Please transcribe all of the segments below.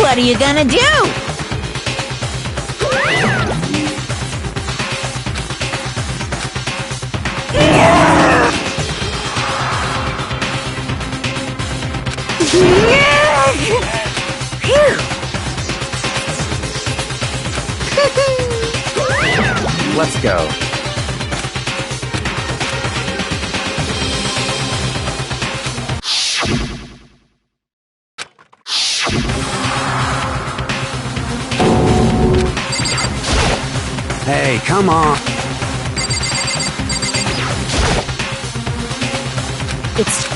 What are you gonna do? Let's go. Hey, come on. It's...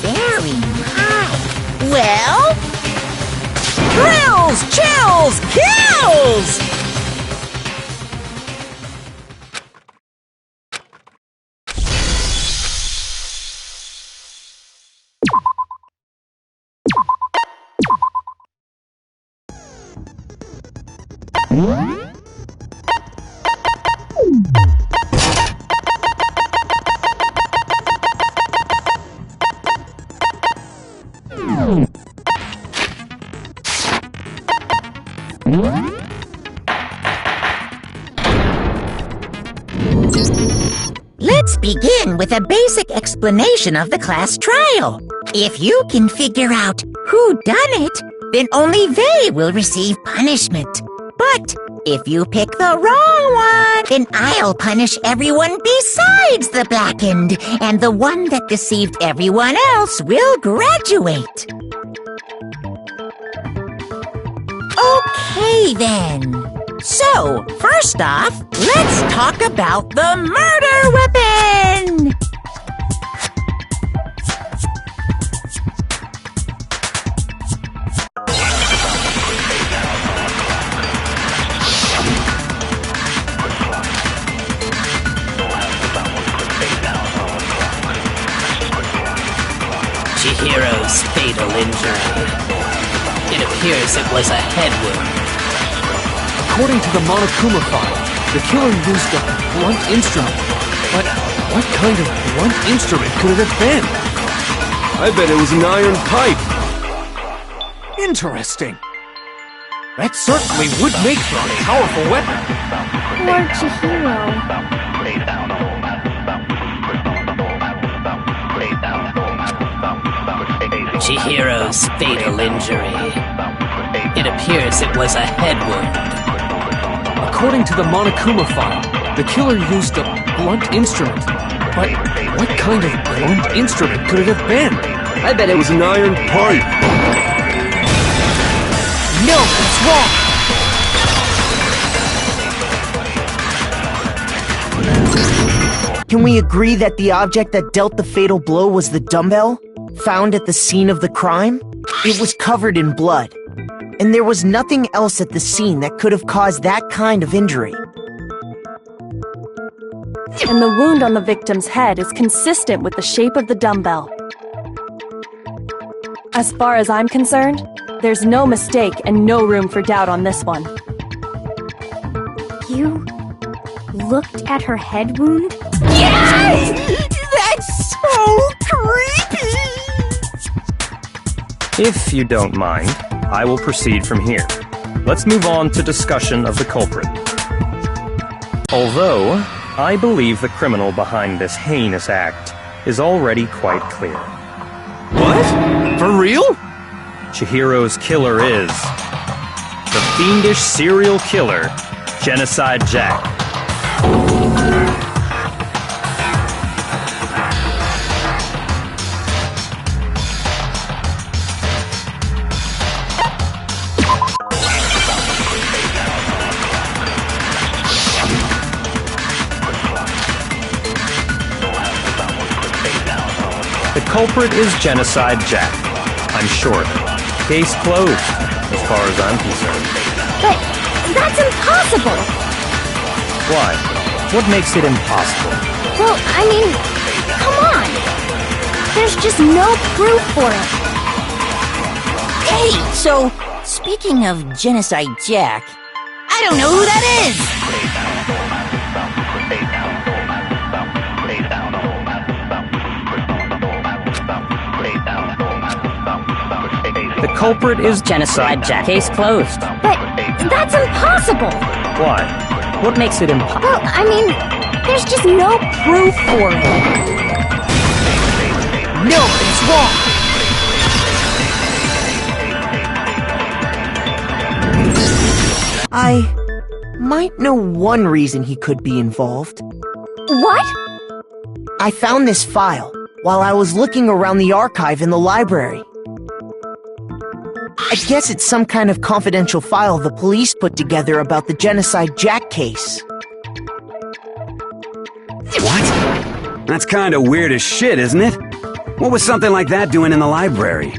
Very nice. Well? Thrills, chills, kills! Let's begin with a basic explanation of the class trial. If you can figure out who done it, then only they will receive punishment. But if you pick the wrong one, then I'll punish everyone besides the blackened, and the one that deceived everyone else will graduate. Okay, then. So, first off, let's talk about the murder weapon! Chihiro's fatal injury. It appears it was a head wound. According to the Monokuma file, the killer used a blunt instrument. But what kind of blunt instrument could it have been? I bet it was an iron pipe. Interesting. That certainly would make for a powerful weapon. Poor Chihiro. Chihiro's fatal injury. It appears it was a head wound. According to the Monokuma file, the killer used a blunt instrument. But what kind of blunt instrument could it have been? I bet it was an iron pipe. No, that's wrong! Can we agree that the object that dealt the fatal blow was the dumbbell, found at the scene of the crime? It was covered in blood, and there was nothing else at the scene that could have caused that kind of injury. And the wound on the victim's head is consistent with the shape of the dumbbell. As far as I'm concerned, there's no mistake and no room for doubt on this one. You looked at her head wound? Yes! That's so creepy! If you don't mind, I will proceed from here. Let's move on to discussion of the culprit. Although, I believe the criminal behind this heinous act is already quite clear. What? For real? Chihiro's killer is the fiendish serial killer, Genocide Jack. culprit is Genocide Jack. I'm sure of it. Case closed, as far as I'm concerned. But that's impossible! Why? What makes it impossible? Well, I mean, come on! There's just no proof for it. Hey, so, speaking of Genocide Jack, I don't know who that is! The culprit is Genocide Jack. Case closed. But that's impossible! Why? What makes it impossible? Well, I mean, there's just no proof for it. No, it's wrong! I might know one reason he could be involved. What? I found this file while I was looking around the archive in the library. I guess it's some kind of confidential file the police put together about the Genocide Jack case. What? That's kinda weird as shit, isn't it? What was something like that doing in the library?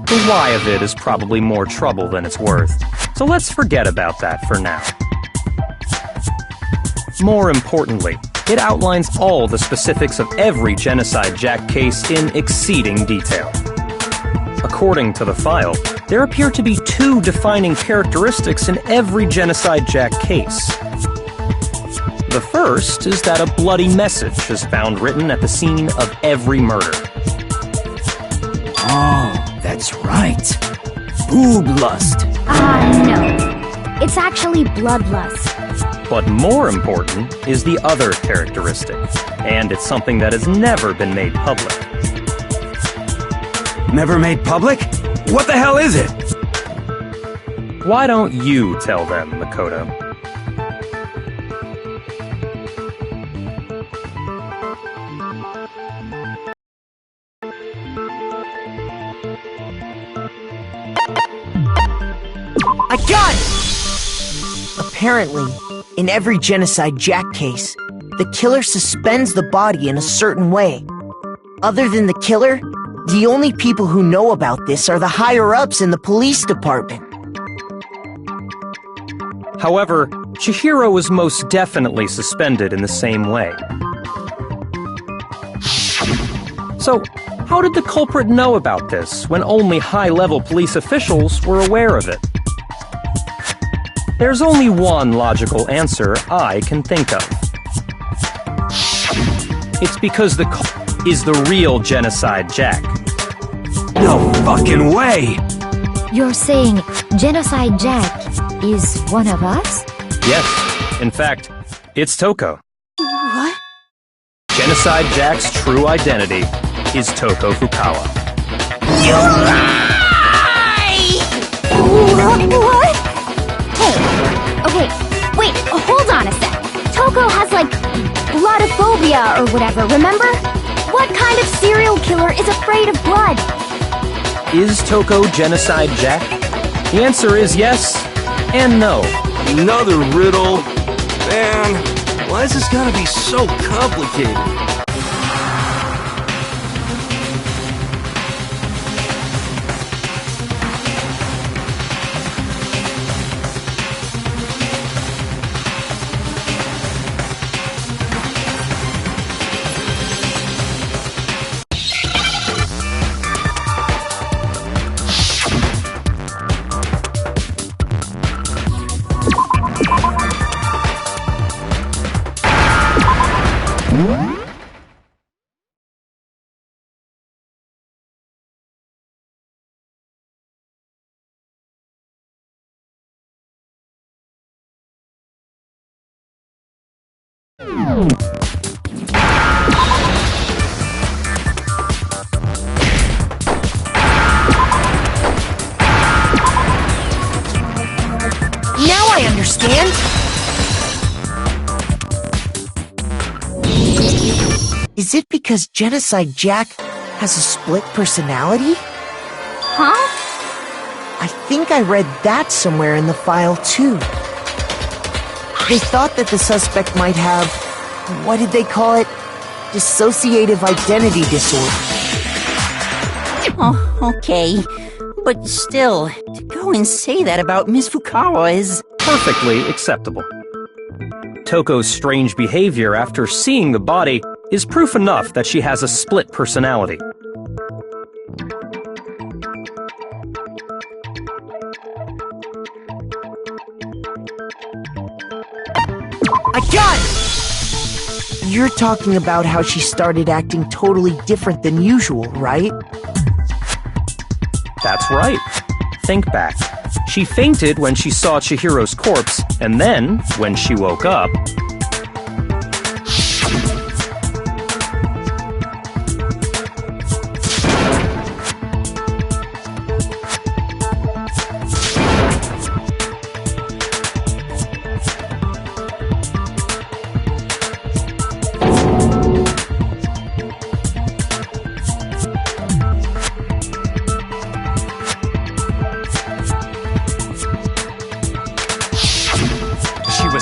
The why of it is probably more trouble than it's worth, so let's forget about that for now. More importantly, it outlines all the specifics of every Genocide Jack case in exceeding detail. According to the file, there appear to be two defining characteristics in every Genocide Jack case. The first is that a bloody message is found written at the scene of every murder. Oh, that's right. Boob lust. No. It's actually bloodlust. But more important is the other characteristic, and it's something that has never been made public. Never made public? What the hell is it? Why don't you tell them, Makoto? I got it! Apparently, in every Genocide Jack case, the killer suspends the body in a certain way. Other than the killer, the only people who know about this are the higher-ups in the police department. However, Chihiro was most definitely suspended in the same way. So, how did the culprit know about this when only high-level police officials were aware of it? There's only one logical answer I can think of. It's because the culprit is the real Genocide Jack. No fucking way! You're saying Genocide Jack is one of us? Yes, in fact, it's Toko. What? Genocide Jack's true identity is Toko Fukawa. You lie! What? Hey, okay, wait, hold on a sec. Toko has, like, bloodophobia or whatever, remember? What kind of serial killer is afraid of blood? Is Toko Genocide Jack? The answer is yes and no. Another riddle? Man, why is this gotta be so complicated? Now I understand! Is it because Genocide Jack has a split personality? Huh? I think I read that somewhere in the file, too. They thought that the suspect might have, what did they call it? Dissociative identity disorder. Oh, okay. But still, to go and say that about Miss Fukawa is... Perfectly acceptable. Toko's strange behavior after seeing the body is proof enough that she has a split personality. I got it! You're talking about how she started acting totally different than usual, right? That's right. Think back. She fainted when she saw Chihiro's corpse, and then, when she woke up...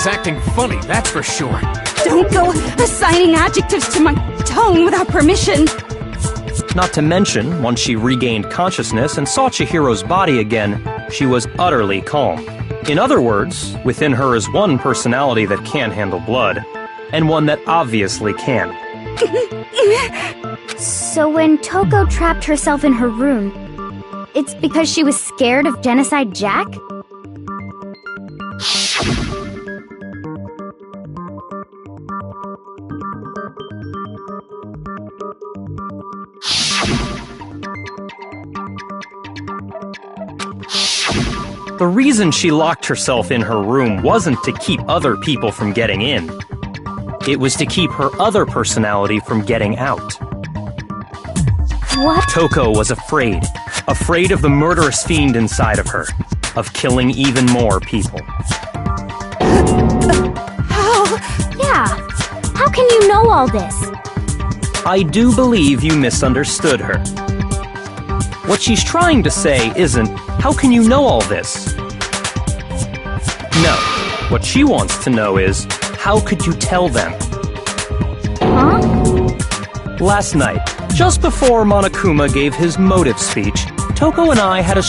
acting funny, that's for sure. Don't go assigning adjectives to my tone without permission. Not to mention, once she regained consciousness and saw Chihiro's body again, she was utterly calm. In other words, within her is one personality that can handle blood, and one that obviously can. So when Toko trapped herself in her room, it's because she was scared of Genocide Jack? The reason she locked herself in her room wasn't to keep other people from getting in. It was to keep her other personality from getting out. What? Toko was afraid. Afraid of the murderous fiend inside of her. Of killing even more people. How? Yeah. How can you know all this? I do believe you misunderstood her. What she's trying to say isn't, how can you know all this? No. What she wants to know is, how could you tell them? Huh? Last night, just before Monokuma gave his motive speech, Toko and I had a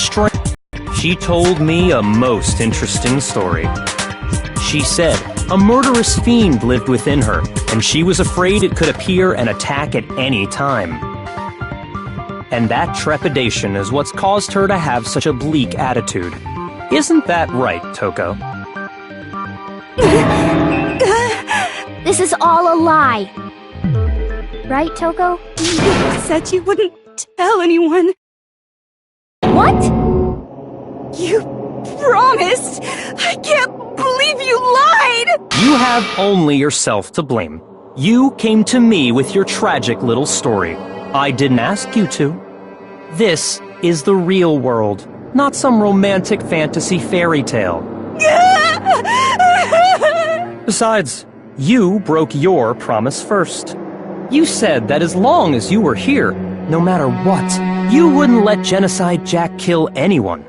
She told me a most interesting story. She said a murderous fiend lived within her, and she was afraid it could appear and attack at any time. And that trepidation is what's caused her to have such a bleak attitude. Isn't that right, Toko? This is all a lie. Right, Toko? You said you wouldn't tell anyone. What? You promised! I can't believe you lied! You have only yourself to blame. You came to me with your tragic little story. I didn't ask you to. This is the real world, not some romantic fantasy fairy tale. Besides, you broke your promise first. You said that as long as you were here, no matter what, you wouldn't let Genocide Jack kill anyone.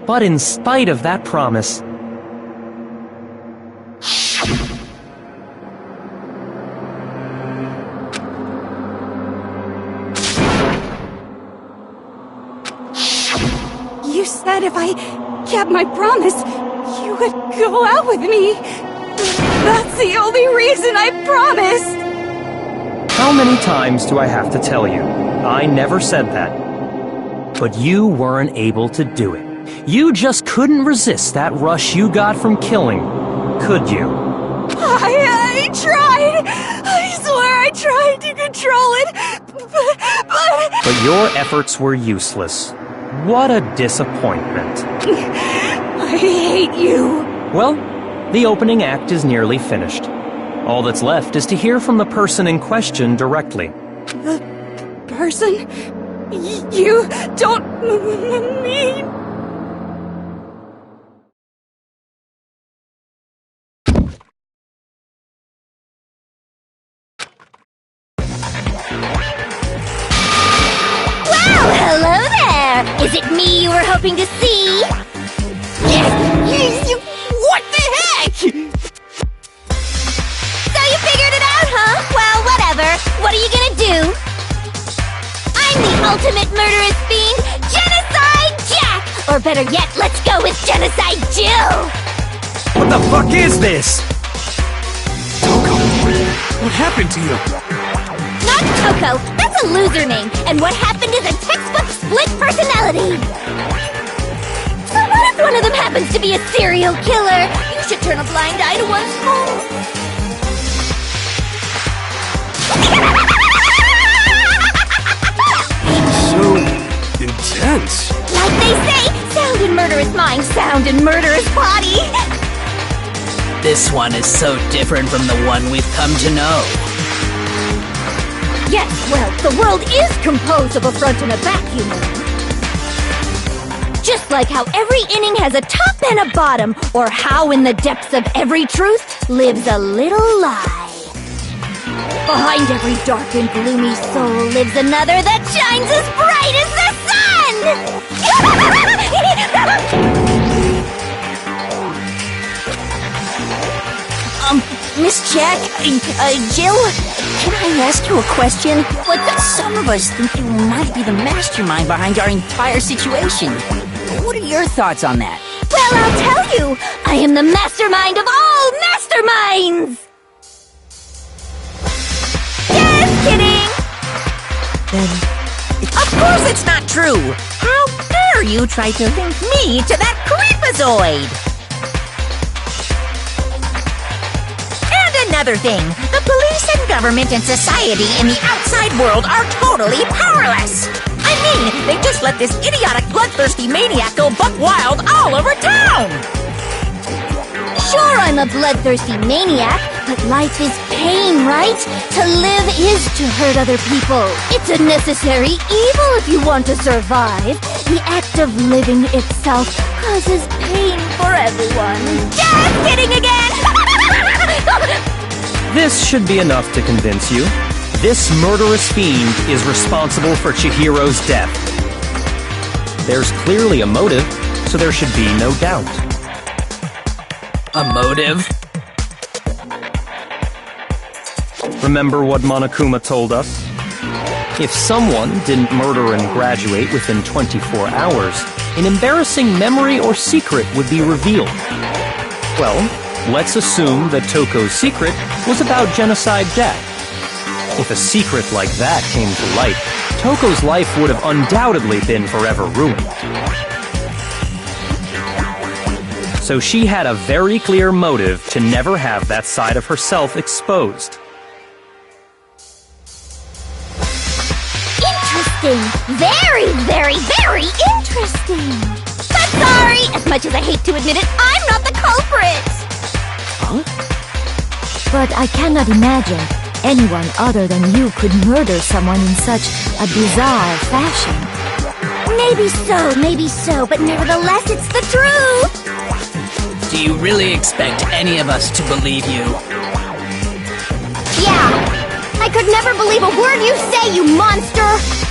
But in spite of that promise, You said if I kept my promise, you would go out with me. That's the only reason I promised. how many times do I have to tell you? I never said that. But you weren't able to do it. You just couldn't resist that rush you got from killing, could you? I tried. I swear I tried to control it, But your efforts were useless. What a disappointment. I hate you. Well, the opening act is nearly finished. All that's left is to hear from the person in question directly. The person? You don't mean... Hello there! Is it me you were hoping to see? What the heck? So you figured it out, huh? Well, Or better yet, let's go with Genocide Jill! What the fuck is this? Toko, what happened to you? Not Toko! That's a loser name! And what happened is a textbook split personality! So what if one of them happens to be a serial killer? You should turn a blind eye to one's fault. So intense. Like they say, sound in murderous mind, sound in murderous body! This one is so different from the one we've come to know. Yes, well, the world is composed of a front and a back, you know. Just like how every inning has a top and a bottom, or how in the depths of every truth lives a little lie. Behind every dark and gloomy soul lives another that shines as bright as the sun! Miss Jack, Jill, can I ask you a question? Some of us think you might be the mastermind behind our entire situation. What are your thoughts on that? Well, I'll tell you, I am the mastermind of all masterminds! Just kidding! Then, of course it's not true! How dare you try to link me to that creepazoid! Another thing, the police and government and society in the outside world are totally powerless! I mean, they just let this idiotic, bloodthirsty maniac go buck wild all over town! Sure, I'm a bloodthirsty maniac, but life is pain, right? To live is to hurt other people. It's a necessary evil if you want to survive. The act of living itself causes pain for everyone. Just kidding again! This should be enough to convince you. This murderous fiend is responsible for Chihiro's death. There's clearly a motive, so there should be no doubt. A motive? Remember what Monokuma told us? If someone didn't murder and graduate within 24 hours, an embarrassing memory or secret would be revealed. Well, let's assume that Toko's secret was about Genocide Jack. If a secret like that came to light, Toko's life would have undoubtedly been forever ruined. So she had a very clear motive to never have that side of herself exposed. Interesting. Very, very, very interesting. But sorry, as much as I hate to admit it, I'm not the culprit. But I cannot imagine anyone other than you could murder someone in such a bizarre fashion. Maybe so, but nevertheless, it's the truth! Do you really expect any of us to believe you? Yeah! I could never believe a word you say, you monster!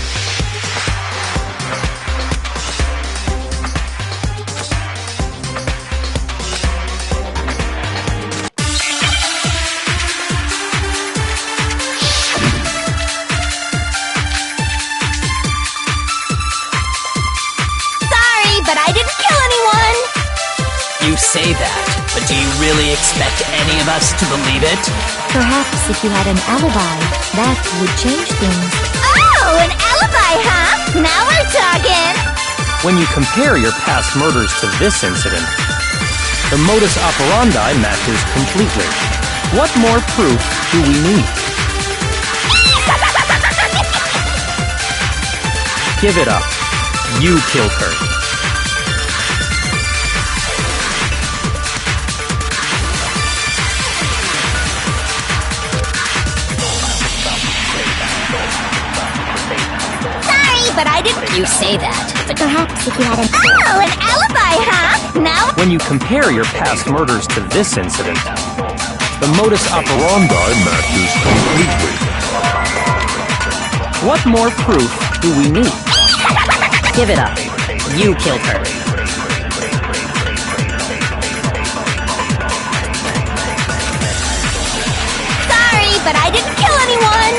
But I didn't kill anyone! You say that, but do you really expect any of us to believe it? Perhaps if you had an alibi, that would change things. Oh, an alibi, huh? Now we're talking! When you compare your past murders to this incident, the modus operandi matches completely. What more proof do we need? Give it up. You killed her. But I didn't... You say that, but perhaps if you had an... Oh, an alibi, huh? Now... When you compare your past murders to this incident, the modus operandi matches completely. What more proof do we need? give it up. You killed her. Sorry, but I didn't kill anyone!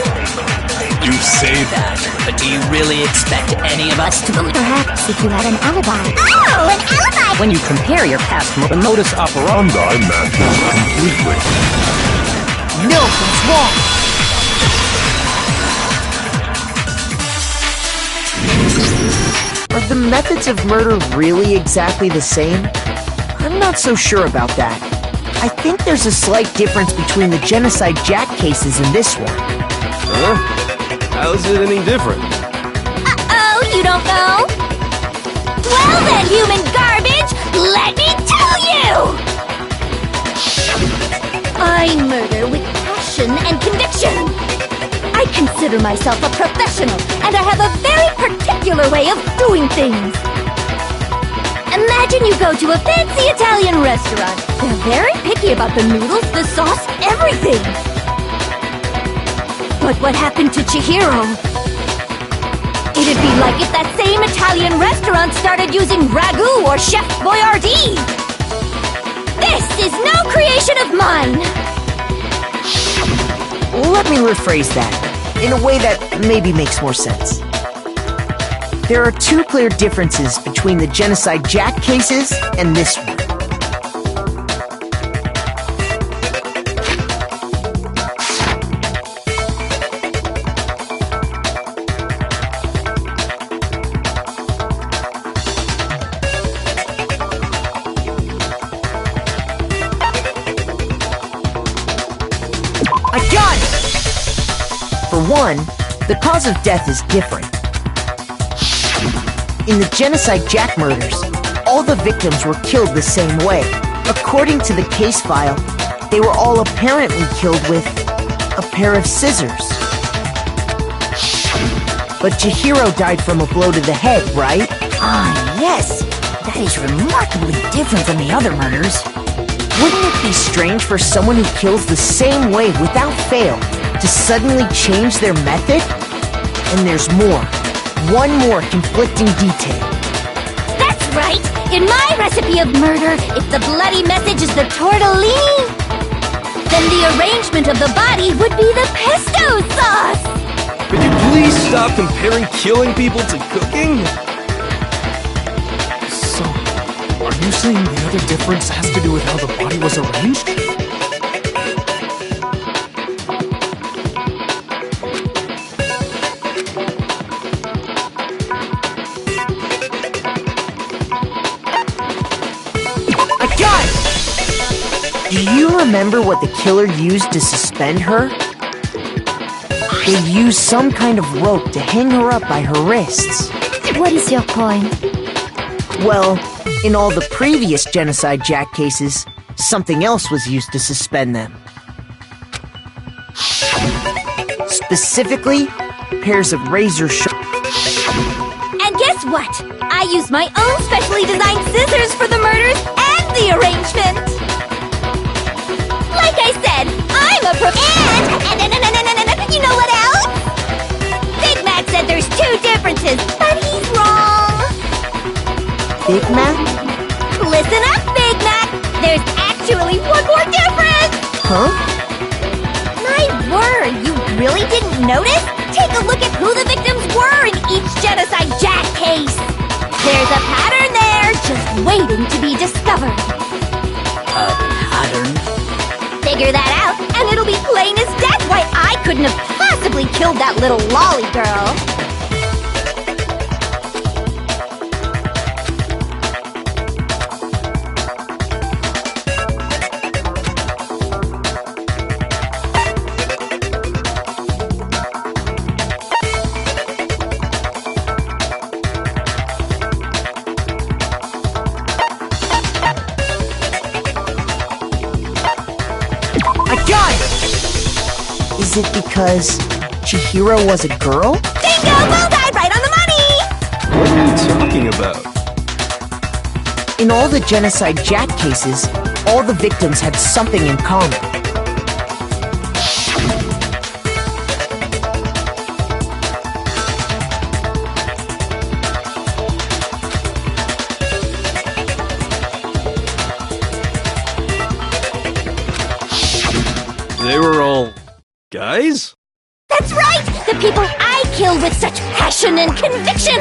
You say that, but do you really expect any of us to believe? Perhaps if you had an alibi. Oh, an alibi! When you compare your past the modus operandi matches completely. No, that's wrong! Are the methods of murder really exactly the same? I'm not so sure about that. I think there's a slight difference between the Genocide Jack cases and this one. Huh? How's it any different? Uh-oh, you don't know? Well then, human garbage, let me tell you! I murder with passion and conviction. I consider myself a professional, and I have a very particular way of doing things. Imagine you go to a fancy Italian restaurant. They're very picky about the noodles, the sauce, everything. But what happened to Chihiro? It'd be like if that same Italian restaurant started using ragu or Chef Boyardee. This is no creation of mine. Let me rephrase that, in a way that maybe makes more sense. There are two clear differences between the Genocide Jack cases and this one. I got it! For one, the cause of death is different. In the Genocide Jack murders, all the victims were killed the same way. According to the case file, they were all apparently killed with a pair of scissors. But Chihiro died from a blow to the head, right? Ah, yes. That is remarkably different from the other murders. Wouldn't it be strange for someone who kills the same way without fail to suddenly change their method? And there's more. One more conflicting detail. That's right! In my recipe of murder, if the bloody message is the tortellini, then the arrangement of the body would be the pesto sauce! Could you please stop comparing killing people to cooking? So, are you saying the other difference has to do with how the body was arranged? Do you remember what the killer used to suspend her? They used some kind of rope to hang her up by her wrists. What is your point? Well, in all the previous Genocide Jack cases, something else was used to suspend them. Specifically, pairs of razor sharp. And guess what? I used my own specially designed scissors for the murders and the arrangement! Like I said, I'm a and you know what else? Big Mac said there's two differences, but he's wrong. Big Mac? Listen up, Big Mac. There's actually one more difference. Huh? My word, you really didn't notice? Take a look at who the victims were in each Genocide Jack case. There's a pattern there, just waiting to be discovered. A pattern? Figure that out, and it'll be plain as death why I couldn't have possibly killed that little lolly girl. Is it because Chihiro was a girl? Bingo! Bullseye! Right on the money! What are you talking about? In all the Genocide Jack cases, all the victims had something in common. They were all guys? That's right! The people I kill with such passion and conviction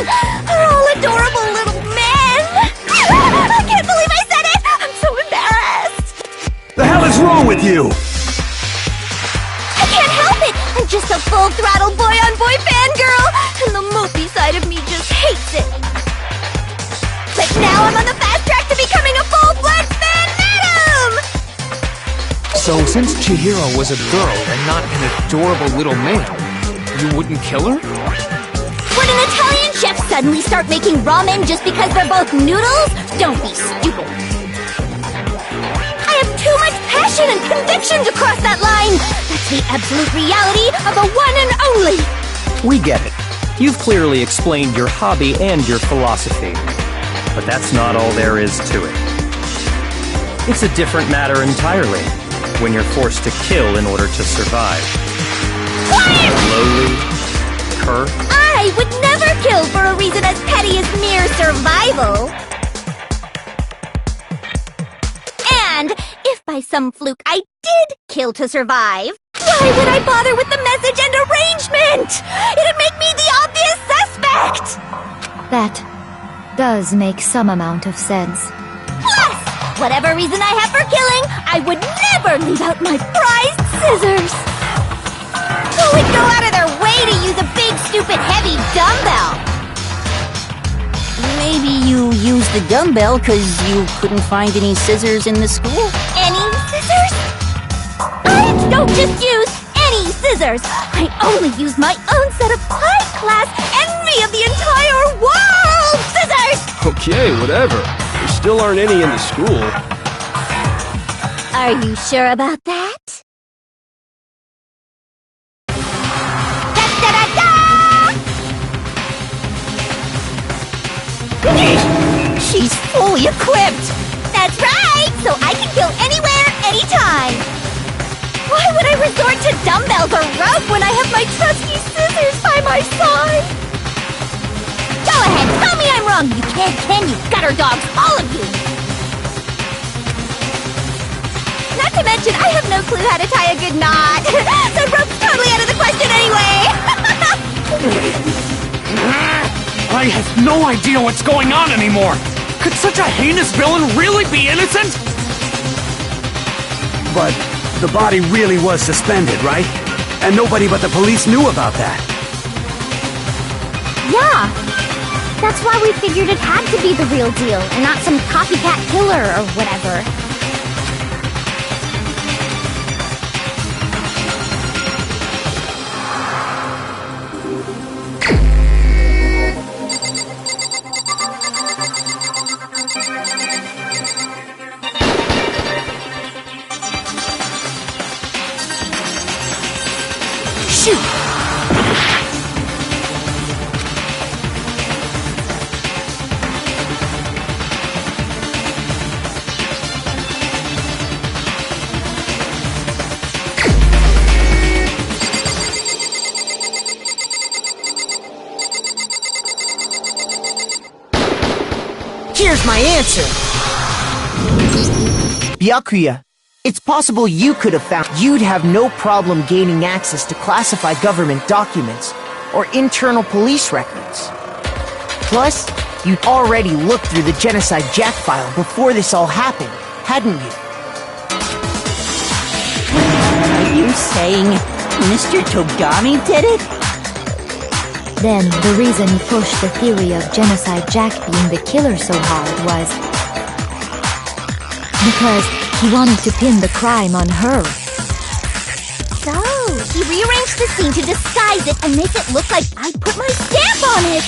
are all adorable little men! I can't believe I said it! I'm so embarrassed! The hell is wrong with you? I can't help it! I'm just a full-throttle boy-on-boy fangirl, and the movie side of me just hates it. But now I'm on the fast track to becoming a full-fledged fan-madam! So, since Chihiro was a girl and not an adorable little man, you wouldn't kill her? Would an Italian chef suddenly start making ramen just because they're both noodles? Don't be stupid. I have too much passion and conviction to cross that line. That's the absolute reality of the one and only. We get it. You've clearly explained your hobby and your philosophy. But that's not all there is to it. It's a different matter entirely when you're forced to kill in order to survive. Slowly, curse. I would never kill for a reason as petty as mere survival. And if by some fluke I did kill to survive, why would I bother with the message and arrangement? It'd make me the obvious suspect! That does make some amount of sense. Plus, whatever reason I have for killing, I would never leave out my prized scissors! Who would go out of their way to use a big, stupid, heavy dumbbell? Maybe you used the dumbbell because you couldn't find any scissors in the school? Any scissors? I don't just use any scissors! I only use my own set of high-class, envy of the entire world scissors! Okay, whatever. There still aren't any in the school. Are you sure about that? She's fully equipped! That's right! So I can kill anywhere, anytime! Why would I resort to dumbbells or rope when I have my trusty scissors by my side? Go ahead, tell me I'm wrong, you can you gutter dogs, all of you! Not to mention, I have no clue how to tie a good knot! So rope's totally out of the question anyway! I have no idea what's going on anymore! Could such a heinous villain really be innocent? But the body really was suspended, right? And nobody but the police knew about that. Yeah! That's why we figured it had to be the real deal, and not some copycat killer or whatever. Here's my answer. Byakuya, it's possible you could have found you'd have no problem gaining access to classified government documents or internal police records. Plus, you'd already looked through the Genocide Jack file before this all happened, hadn't you? Are you saying Mr. Togami did it? Then the reason he pushed the theory of Genocide Jack being the killer so hard was because he wanted to pin the crime on her. So, he rearranged the scene to disguise it and make it look like I put my stamp on it!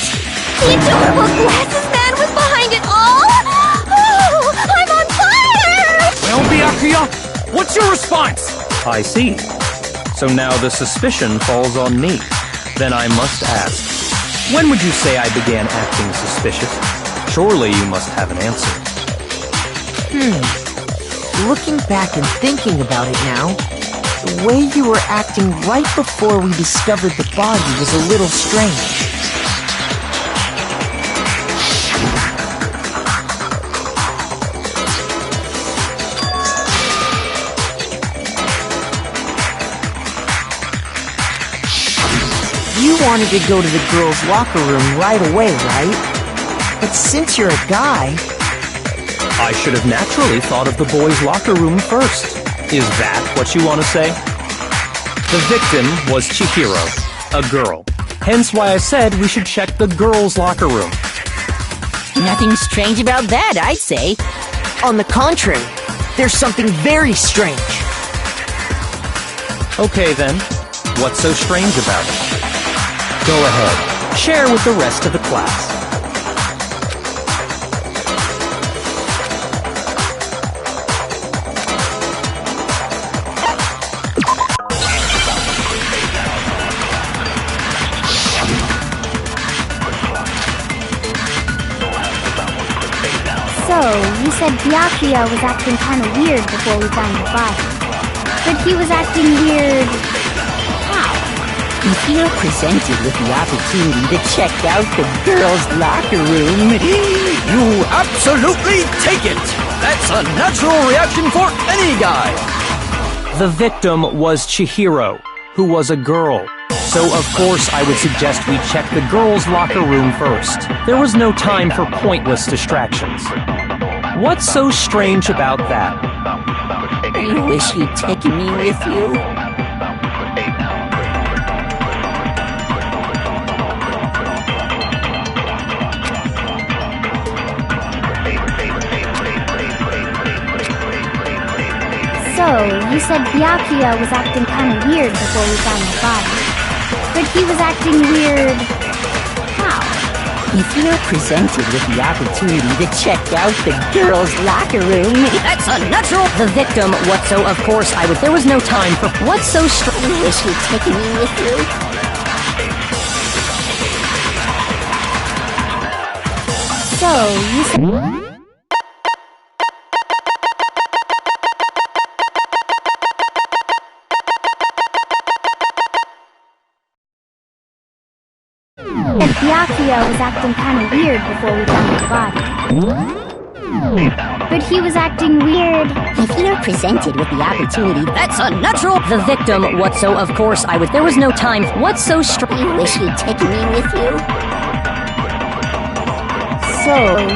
The adorable glasses man was behind it all! Oh, I'm on fire! Well, Byakuya, what's your response? I see. So now the suspicion falls on me. Then I must ask, when would you say I began acting suspicious? Surely you must have an answer. Looking back and thinking about it now, the way you were acting right before we discovered the body was a little strange. wanted to go to the girls' locker room right away, right? But since you're a guy... I should have naturally thought of the boys' locker room first. Is that what you want to say? The victim was Chihiro, a girl. Hence why I said we should check the girls' locker room. Nothing strange about that, I'd say. On the contrary, there's something very strange. Okay then, what's so strange about it? Go ahead, share with the rest of the class. So, you said Byakuya was acting kind of weird before we found the body. But he was acting weird... how? If you're presented with the opportunity to check out the girls' locker room, You absolutely take it! That's a natural reaction for any guy! The victim was Chihiro, who was a girl. So of course I would suggest we check the girls' locker room first. There was no time for pointless distractions. What's so strange about that? I wish you'd taken me with you. So, you said Byakuya was acting kind of weird before we found the body. But he was acting weird... how? If you're presented with the opportunity to check out the girls' locker room, That's unnatural! The victim, what so of course I would... There was no time for... What's so strange? I wish you'd taken me with you. So, you said... that Byakuya was acting kind of weird before we found the body. But he was acting weird... If you're presented with the opportunity, That's unnatural! The victim, what so of course I would... There was no time... What's so strange? I wish you'd taken me with you. So,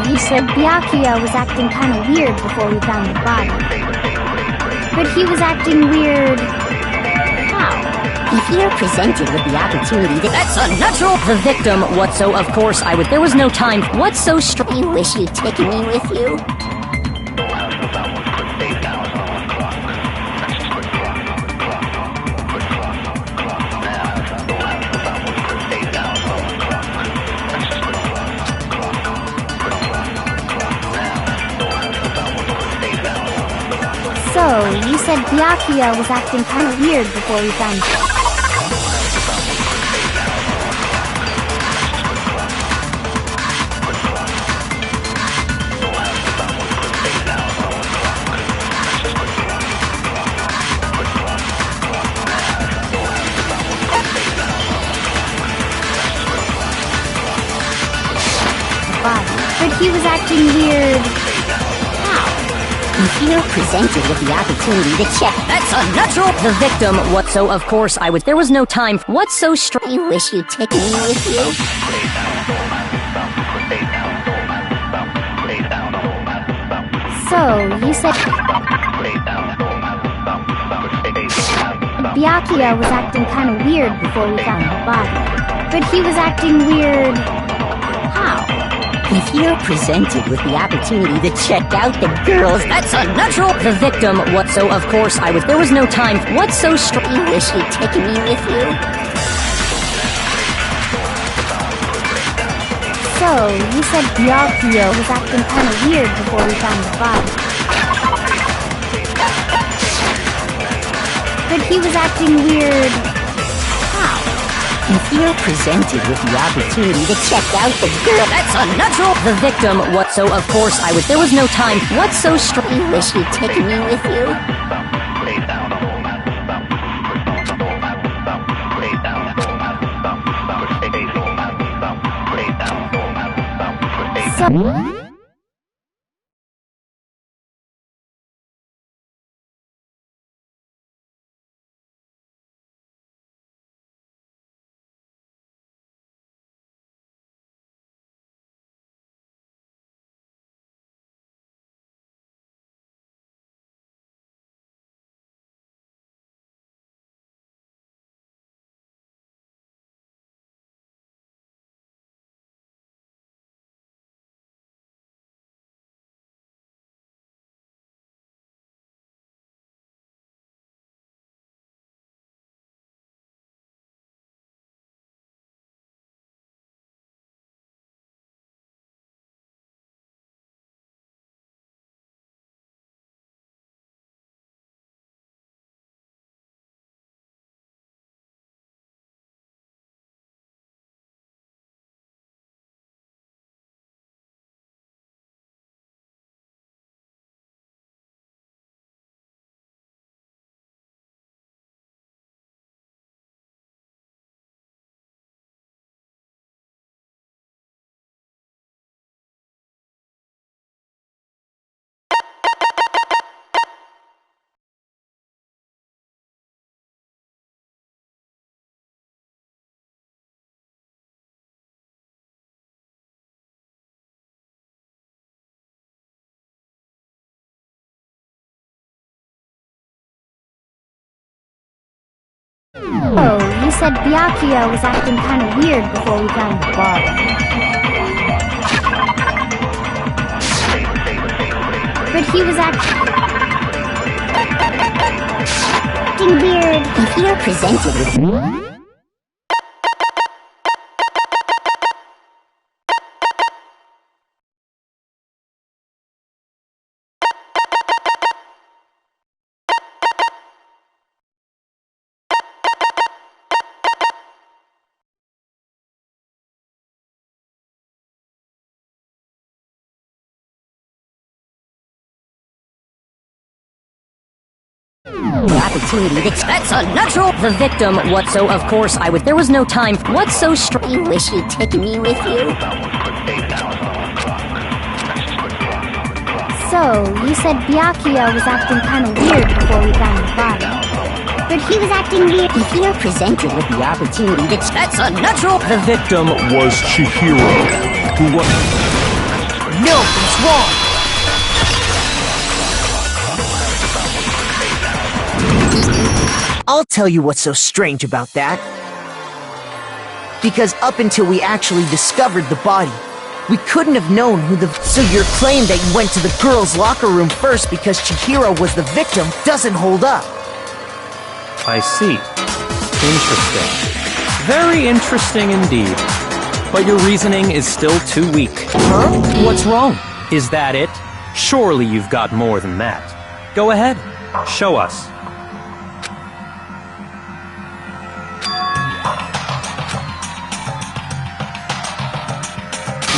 you said Byakuya was acting kind of weird before we found the body. But he was acting weird... how? If you're presented with the opportunity to... That's unnatural! The victim, what so of course I would... There was no time... What's so strange? I wish you'd taken me with you. So, you said Byakuya was acting kind of weird before we found him. But he was acting weird... If you're presented with the opportunity to check... That's unnatural! The victim, what so of course I would... There was no time... What's so strange? I wish you'd taken me with you. So, you said... Byakuya was acting kind of weird before we found the body. But he was acting weird... how? If you're presented with the opportunity to check out the girls... That's unnatural! The victim, what so of course I would... There was no time... What's so strange? I wish you'd taken me with you. So, you said Byakuya was acting kind of weird before we found the body. But he was acting weird... how? If you're presented with the opportunity to check out the girl... That's unnatural! The victim, what so of course I would... There was no time... What's so strange? I wish you'd taken me with you. So... Oh, you said Byakuya was acting kind of weird before we found the body. But he was acting weird. If you're presented with... The opportunity that's unnatural. The victim, what so? Of course I would. There was no time. What's so strange? You wish you'd taken me with you? So, you said Byakuya was acting kind of weird before we found the body. But he was acting weird. If you're presented with the opportunity that's unnatural. The victim Was Chihiro, who was... No, he's wrong! I'll tell you what's so strange about that. Because up until we actually discovered the body, we couldn't have known who the... So your claim that you went to the girls' locker room first because Chihiro was the victim doesn't hold up. I see. Interesting. Very interesting indeed. But your reasoning is still too weak. Huh? What's wrong? Is that it? Surely you've got more than that. Go ahead. Show us.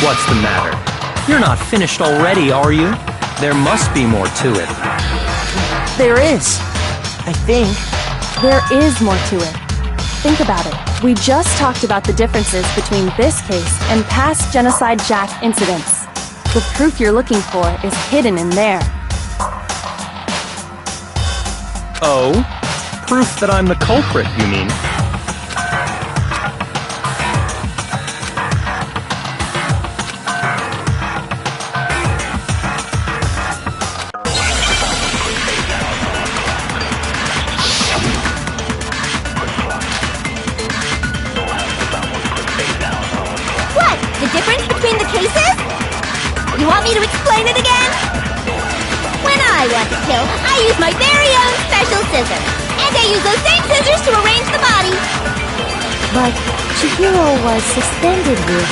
What's the matter? You're not finished already, are you? There must be more to it. There is. I think. There is more to it. Think about it. We just talked about the differences between this case and past Genocide Jack incidents. The proof you're looking for is hidden in there. Oh? Proof that I'm the culprit, you mean? You want me to explain it again? When I want to kill, I use my very own special scissors. And I use those same scissors to arrange the body. But Chihiro was suspended with...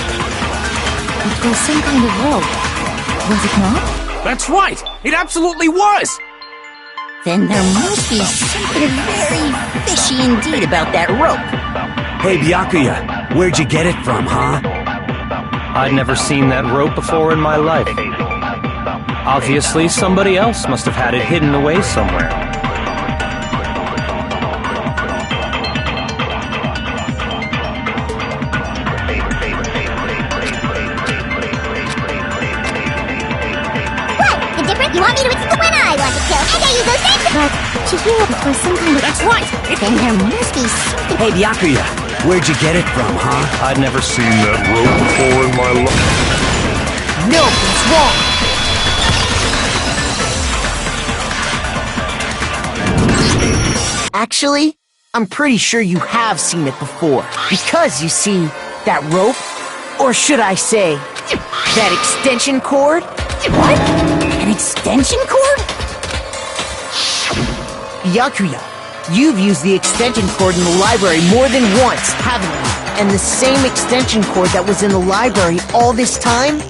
It was some kind of rope. Was it not? That's right! It absolutely was! Then there must be something very fishy indeed about that rope. Hey, Byakuya, where'd you get it from, huh? I'd never seen that rope before in my life. Obviously, somebody else must have had it hidden away somewhere. What? The difference? You want me to explain when I want to kill? And I use those same... But Chihiro was some kind of... That's right! Then there must be something... Hey, Byakuya, where'd you get it from, huh? I'd never seen that rope before in my life. No, it's wrong! Actually, I'm pretty sure you have seen it before. Because, you see, that rope, or should I say, that extension cord? What? An extension cord? Byakuya, you've used the extension cord in the library more than once, haven't you? And the same extension cord that was in the library all this time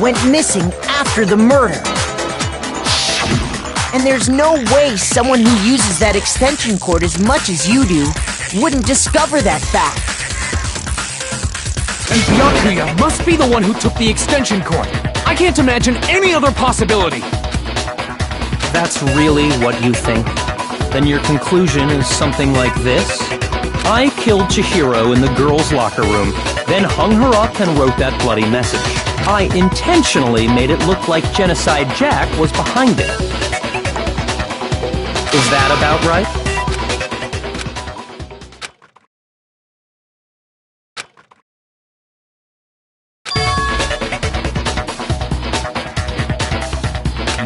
went missing after the murder. And there's no way someone who uses that extension cord as much as you do wouldn't discover that fact. And Byakuya must be the one who took the extension cord. I can't imagine any other possibility. That's really what you think? Then your conclusion is something like this? I killed Chihiro in the girls' locker room, then hung her up and wrote that bloody message. I intentionally made it look like Genocide Jack was behind it. Is that about right?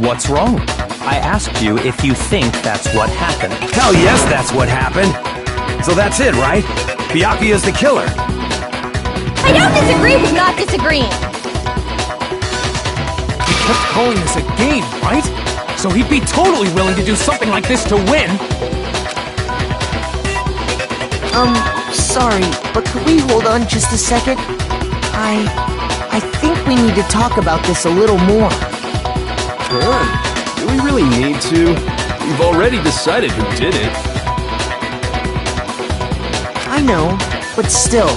What's wrong? I asked you if you think that's what happened. Hell yes, that's what happened. So that's it, right? Byakuya's the killer. I don't disagree with not disagreeing. He kept calling this a game, right? So he'd be totally willing to do something like this to win. Sorry, but could we hold on just a second? I think we need to talk about this a little more. Do we really need to? We've already decided who did it. I know, but still.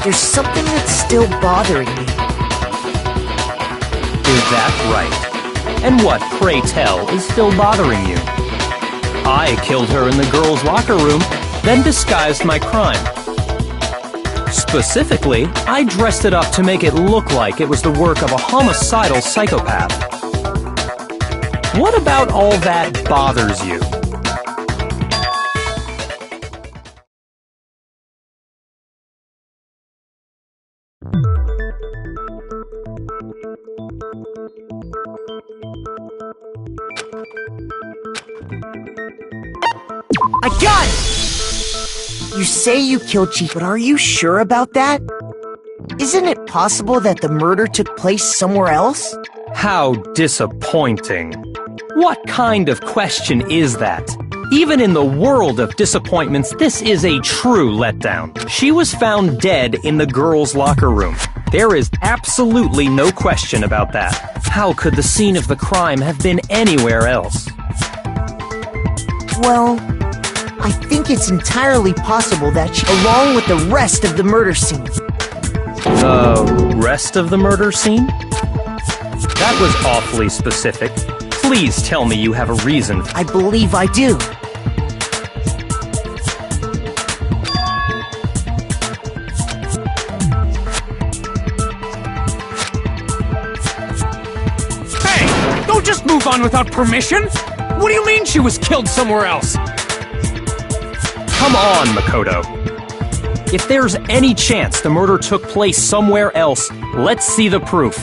There's something that's still bothering me. Is that right? And what, pray tell, is still bothering you? I killed her in the girls' locker room, then disguised my crime. Specifically, I dressed it up to make it look like it was the work of a homicidal psychopath. What about all that bothers you? I got it! You say you killed Chief, but are you sure about that? Isn't it possible that the murder took place somewhere else? How disappointing. What kind of question is that? Even in the world of disappointments, this is a true letdown. She was found dead in the girls' locker room. There is absolutely no question about that. How could the scene of the crime have been anywhere else? Well, I think it's entirely possible that she, along with the rest of the murder scene. The rest of the murder scene? That was awfully specific. Please tell me you have a reason. I believe I do. Hey! Don't just move on without permission! What do you mean she was killed somewhere else? Come on, Makoto. If there's any chance the murder took place somewhere else, let's see the proof.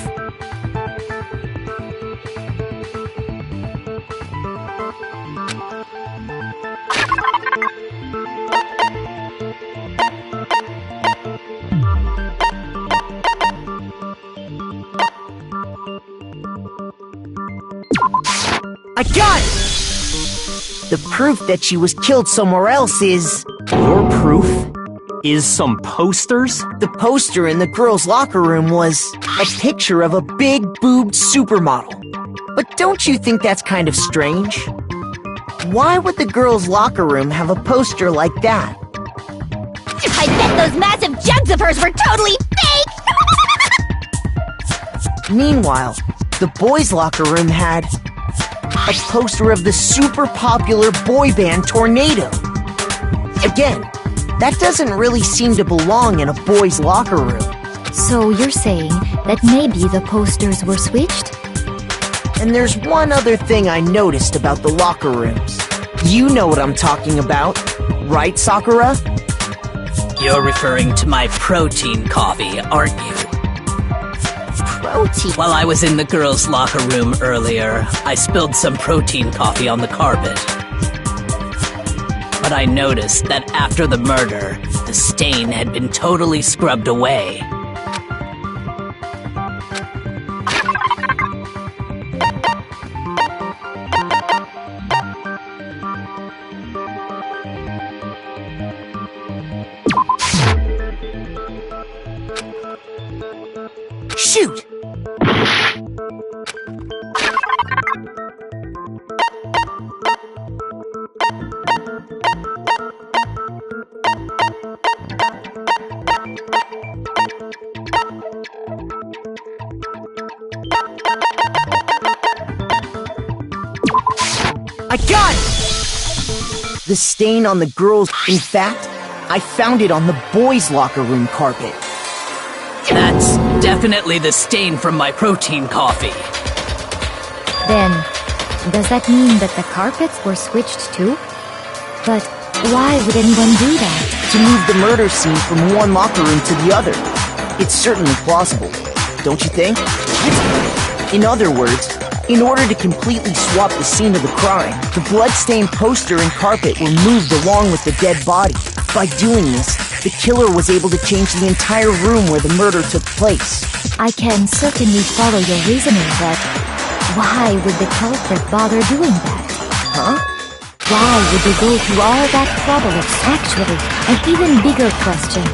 I got it! The proof that she was killed somewhere else is... Your proof is some posters? The poster in the girls' locker room was a picture of a big-boobed supermodel. But don't you think that's kind of strange? Why would the girls' locker room have a poster like that? I bet those massive jugs of hers were totally fake! Meanwhile, the boys' locker room had a poster of the super popular boy band Tornado. Again, that doesn't really seem to belong in a boys' locker room. So you're saying that maybe the posters were switched? And there's one other thing I noticed about the locker rooms. You know what I'm talking about, right, Sakura? You're referring to my protein coffee, aren't you? Protein? While I was in the girls' locker room earlier, I spilled some protein coffee on the carpet. But I noticed that after the murder, the stain had been totally scrubbed away. Shoot! I got it! The stain on the girls'... In fact, I found it on the boys' locker room carpet. That's definitely the stain from my protein coffee. Then, does that mean that the carpets were switched too? But why would anyone do that? To move the murder scene from one locker room to the other. It's certainly plausible, don't you think? In other words, In order to completely swap the scene of the crime, the blood-stained poster and carpet were moved along with the dead body. By doing this, the killer was able to change the entire room where the murder took place. I can certainly follow your reasoning, but why would the culprit bother doing that? Huh? Why would they go through all that trouble? Actually, an even bigger question.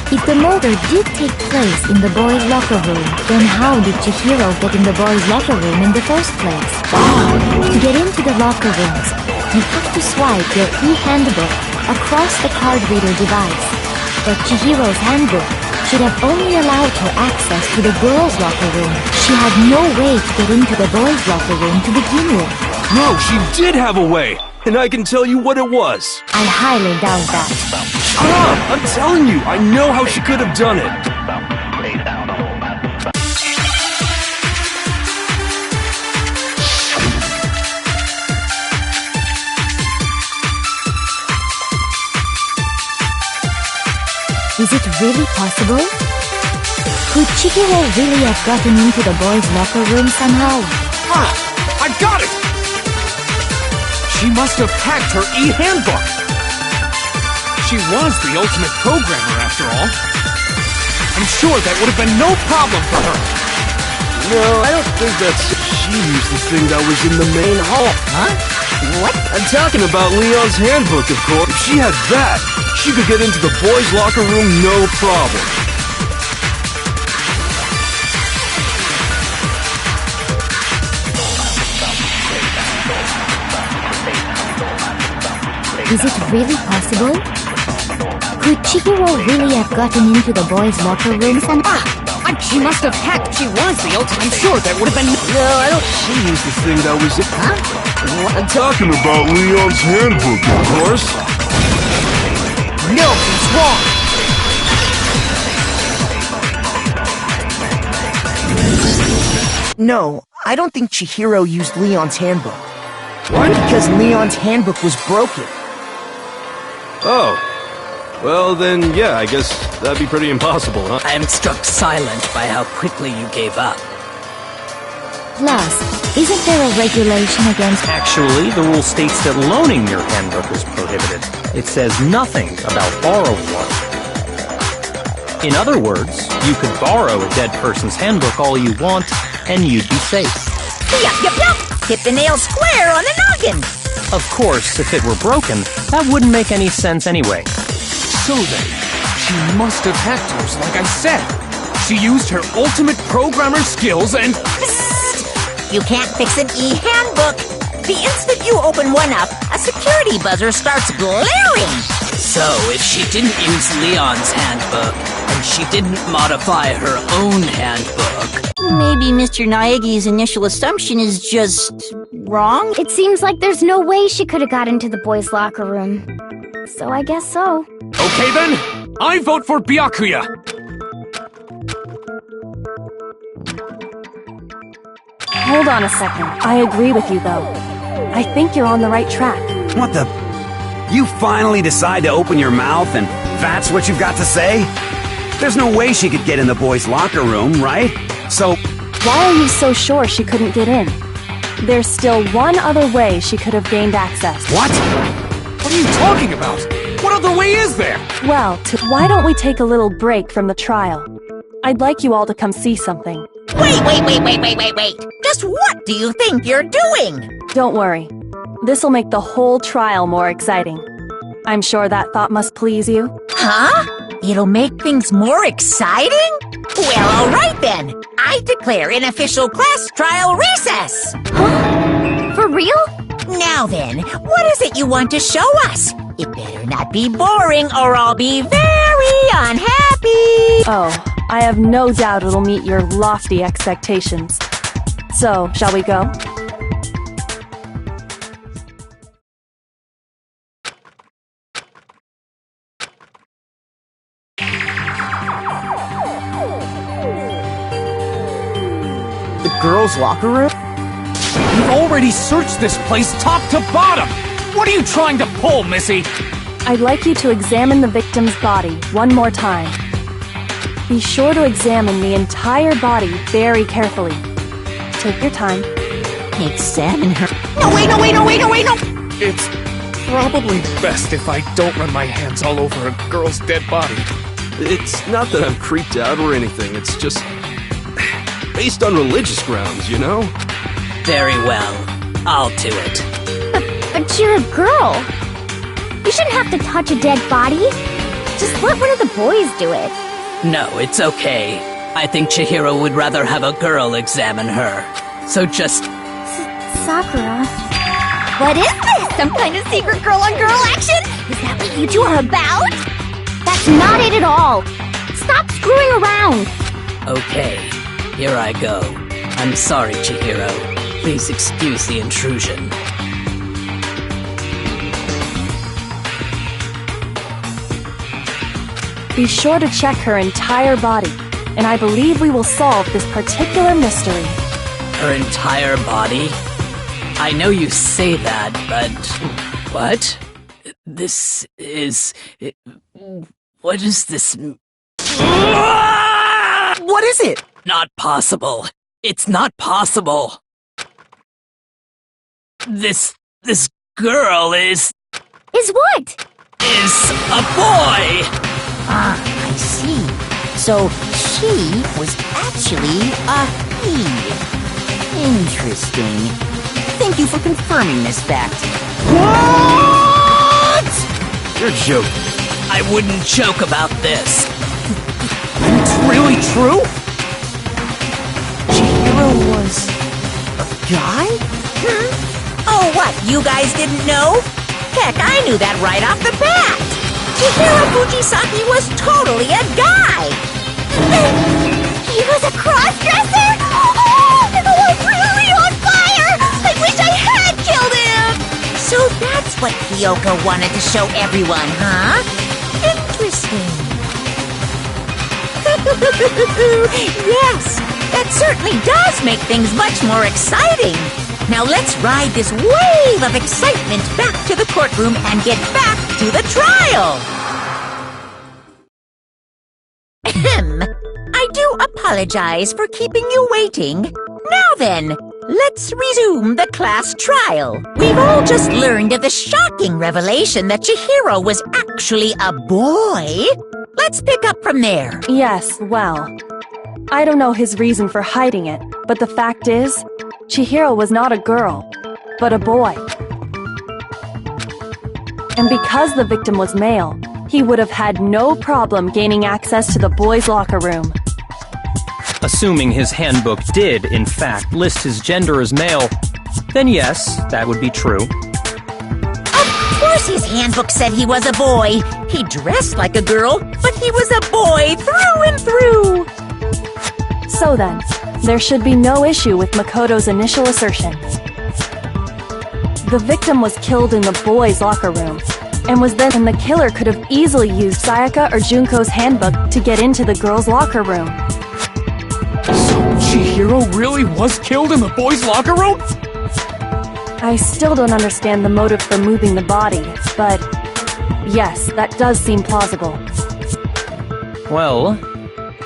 If the murder did take place in the boys' locker room, then how did Chihiro get in the boys' locker room in the first place? To get into the locker rooms, you have to swipe your e-handbook across the card reader device. But Chihiro's handbook should have only allowed her access to the girls' locker room. She had no way to get into the boys' locker room to begin with. No, she did have a way! And I can tell you what it was. I highly doubt that. Shut up! I'm telling you, I know how she could have done it. Is it really possible? Could Chihiro really have gotten into the boys' locker room somehow? Ah! I've got it! She must have hacked her e-handbook! She was the ultimate programmer, after all. I'm sure that would have been no problem for her. No, I don't think that's... She used the thing that was in the main hall. Huh? What? I'm talking about Leon's handbook, of course. If she had that, she could get into the boys' locker room no problem. Is it really possible? Could Chihiro really have gotten into the boys' locker room somehow? She must have hacked. She was the ultimate. I'm sure that would have been... No, I don't... She used the thing that was... Huh? I'm talking about Leon's handbook, of course. No, he's wrong! No, I don't think Chihiro used Leon's handbook. What? Because Leon's handbook was broken. Oh. Well, then, yeah, I guess that'd be pretty impossible, huh? I am struck silent by how quickly you gave up. Plus, isn't there a regulation against... Actually, the rule states that loaning your handbook is prohibited. It says nothing about borrowing one. In other words, you could borrow a dead person's handbook all you want, and you'd be safe. Yup, yup, yup! Hit the nail square on the noggin! Of course, if it were broken, that wouldn't make any sense anyway. So then, she must have hacked hers, like I said. She used her ultimate programmer skills and... Psst! You can't fix an e-handbook! The instant you open one up, a security buzzer starts blaring! So, if she didn't use Leon's handbook, and she didn't modify her own handbook... Maybe Mr. Naegi's initial assumption is just... wrong? It seems like there's no way she could have got into the boys' locker room. So I guess so. Okay then, I vote for Byakuya! Hold on a second. I agree with you, though. I think you're on the right track. What the... You finally decide to open your mouth and that's what you've got to say? There's no way she could get in the boys' locker room, right? So... Why are you so sure she couldn't get in? There's still one other way she could have gained access. What? What are you talking about? What other way is there? Well, why don't we take a little break from the trial? I'd like you all to come see something. Wait! Just what do you think you're doing? Don't worry. This'll make the whole trial more exciting. I'm sure that thought must please you. Huh? It'll make things more exciting? Well, alright then. I declare an official class trial recess. Huh? For real? Now then, what is it you want to show us? It better not be boring or I'll be very unhappy. Oh, I have no doubt it'll meet your lofty expectations. So, shall we go? The girls' locker room? We've already searched this place top to bottom! What are you trying to pull, Missy? I'd like you to examine the victim's body one more time. Be sure to examine the entire body very carefully. Take your time. Examine her. No, wait, no, wait, no, wait, no, wait, no! It's probably best if I don't run my hands all over a girl's dead body. It's not that I'm creeped out or anything, it's just based on religious grounds, you know? Very well. I'll do it. But you're a girl. You shouldn't have to touch a dead body. Just let one of the boys do it. No, it's okay. I think Chihiro would rather have a girl examine her. So just... Sakura. What is this? Some kind of secret girl-on-girl action? Is that what you two are about? That's not it at all. Stop screwing around. Okay, here I go. I'm sorry, Chihiro. Please excuse the intrusion. Be sure to check her entire body, and I believe we will solve this particular mystery. Her entire body? I know you say that, but... What? This is... What is this... What is it? Not possible. It's not possible. This girl is... Is what? Is a boy! Ah, I see. So, she was actually a he. Interesting. Thank you for confirming this fact. What? You're joking. I wouldn't joke about this. It's really true? Chihiro was a guy? Oh, what, you guys didn't know? Heck, I knew that right off the bat! Chihiro Fujisaki was totally a guy! He was a cross-dresser? Oh, I'm really on fire! I wish I had killed him! So that's what Kyoko wanted to show everyone, huh? Interesting. Yes, that certainly does make things much more exciting. Now let's ride this wave of excitement back to the courtroom and get back to the trial. Ahem. I do apologize for keeping you waiting. Now then, let's resume the class trial. We've all just learned of the shocking revelation that Chihiro was actually a boy. Let's pick up from there. Yes, well, I don't know his reason for hiding it, but the fact is, Chihiro was not a girl, but a boy. And because the victim was male, he would have had no problem gaining access to the boys' locker room. Assuming his handbook did, in fact, list his gender as male, then yes, that would be true. Of course his handbook said he was a boy. He dressed like a girl, but he was a boy through and through. So then, there should be no issue with Makoto's initial assertion. The victim was killed in the boys' locker room, and the killer could have easily used Sayaka or Junko's handbook to get into the girls' locker room. So Chihiro really was killed in the boys' locker room? I still don't understand the motive for moving the body, but yes, that does seem plausible. Well,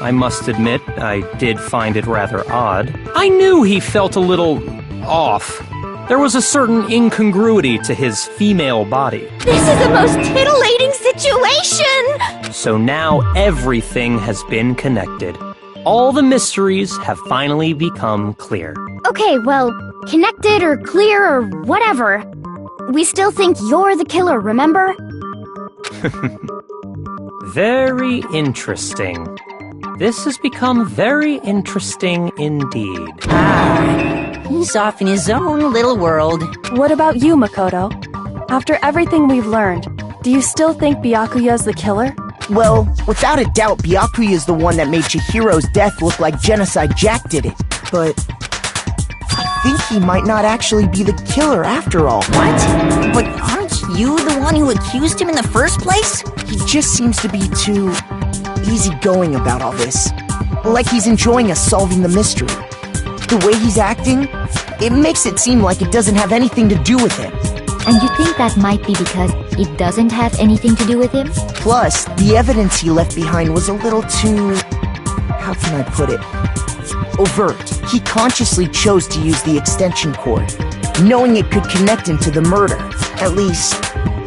I must admit, I did find it rather odd. I knew he felt a little off. There was a certain incongruity to his female body. This is the most titillating situation! So now everything has been connected. All the mysteries have finally become clear. Okay, well, connected or clear or whatever. We still think you're the killer, remember? Very interesting. This has become very interesting indeed. He's off in his own little world. What about you, Makoto? After everything we've learned, do you still think Byakuya's the killer? Well, without a doubt, Byakuya is the one that made Chihiro's death look like Genocide Jack did it. But I think he might not actually be the killer after all. What? But aren't you the one who accused him in the first place? He just seems to be too easygoing about all this. Like he's enjoying us solving the mystery. The way he's acting, it makes it seem like it doesn't have anything to do with him. And you think that might be because it doesn't have anything to do with him? Plus, the evidence he left behind was a little too... how can I put it? overt. He consciously chose to use the extension cord, knowing it could connect him to the murder. At least,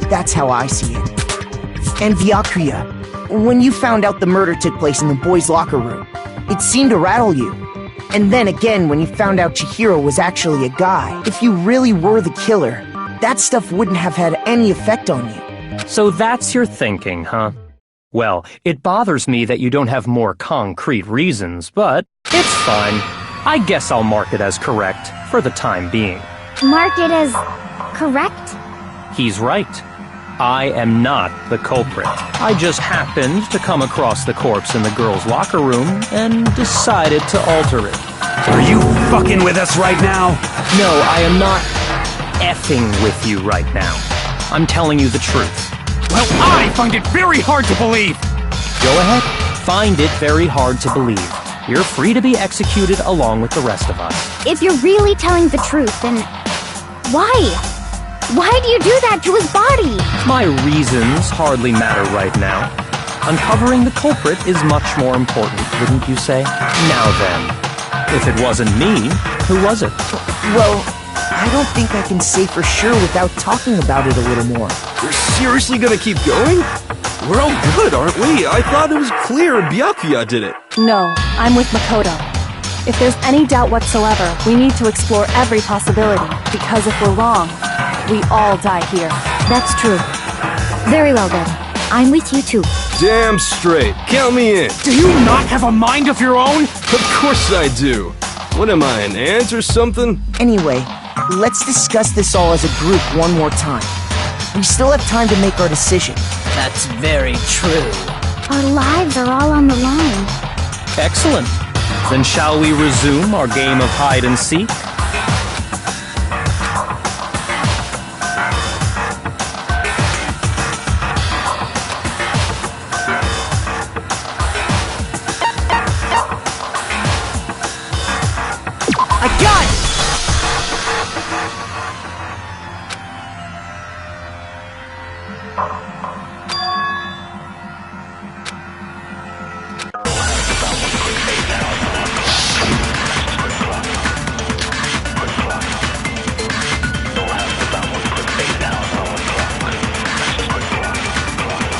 that's how I see it. And Vyakuya, when you found out the murder took place in the boys' locker room, it seemed to rattle you. And then again, when you found out Chihiro was actually a guy, if you really were the killer, that stuff wouldn't have had any effect on you. So that's your thinking, huh? Well, it bothers me that you don't have more concrete reasons, but it's fine. I guess I'll mark it as correct for the time being. Mark it as correct? He's right. I am not the culprit. I just happened to come across the corpse in the girls' locker room and decided to alter it. Are you fucking with us right now? No, I am not effing with you right now. I'm telling you the truth. Well, I find it very hard to believe! Go ahead. Find it very hard to believe. You're free to be executed along with the rest of us. If you're really telling the truth, then why? Why do you do that to his body? My reasons hardly matter right now. Uncovering the culprit is much more important, wouldn't you say? Now then, if it wasn't me, who was it? Well, I don't think I can say for sure without talking about it a little more. You're seriously gonna keep going? We're all good, aren't we? I thought it was clear Byakuya did it. No, I'm with Makoto. If there's any doubt whatsoever, we need to explore every possibility, because if we're wrong, we all die here. That's true. Very well then. I'm with you too. Damn straight. Count me in. Do you not have a mind of your own? Of course I do. What am I, an ant or something? Anyway, let's discuss this all as a group one more time. We still have time to make our decision. That's very true. Our lives are all on the line. Excellent. Then shall we resume our game of hide and seek? I got it!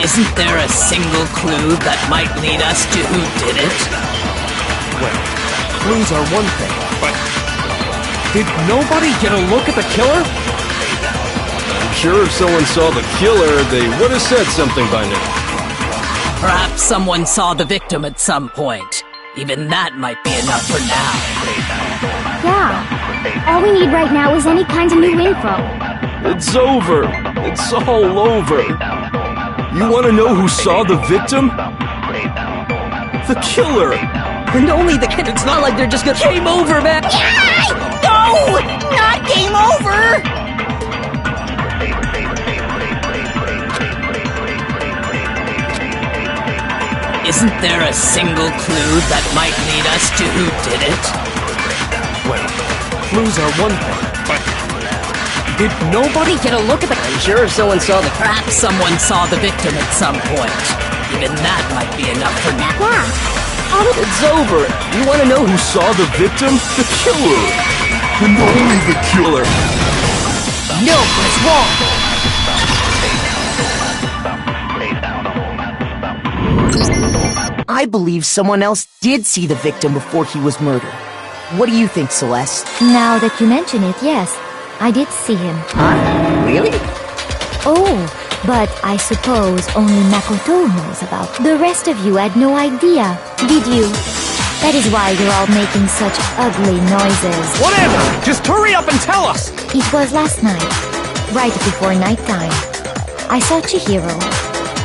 Isn't there a single clue that might lead us to who did it? Well, clues are one thing, but did nobody get a look at the killer? I'm sure if someone saw the killer, they would have said something by now. Perhaps someone saw the victim at some point. Even that might be enough for now. Yeah. All we need right now is any kind of new info. It's over. It's all over. You want to know who saw the victim? The killer! And only the kid. It's not like they're just gonna. Game over, man! No! Not game over! Isn't there a single clue that might lead us to who did it? Well, clues are one thing, but did nobody get a look at the... I'm sure if someone saw the... Perhaps someone saw the victim at some point. Even that might be enough for now. Yeah. It's over. You want to know who saw the victim? The killer. And only the killer. No, it's wrong! I believe someone else did see the victim before he was murdered. What do you think, Celeste? Now that you mention it, yes. I did see him. Huh? Really? Oh, but I suppose only Makoto knows about. The rest of you had no idea, did you? That is why you're all making such ugly noises. Whatever! Just hurry up and tell us! It was last night, right before nighttime. I saw Chihiro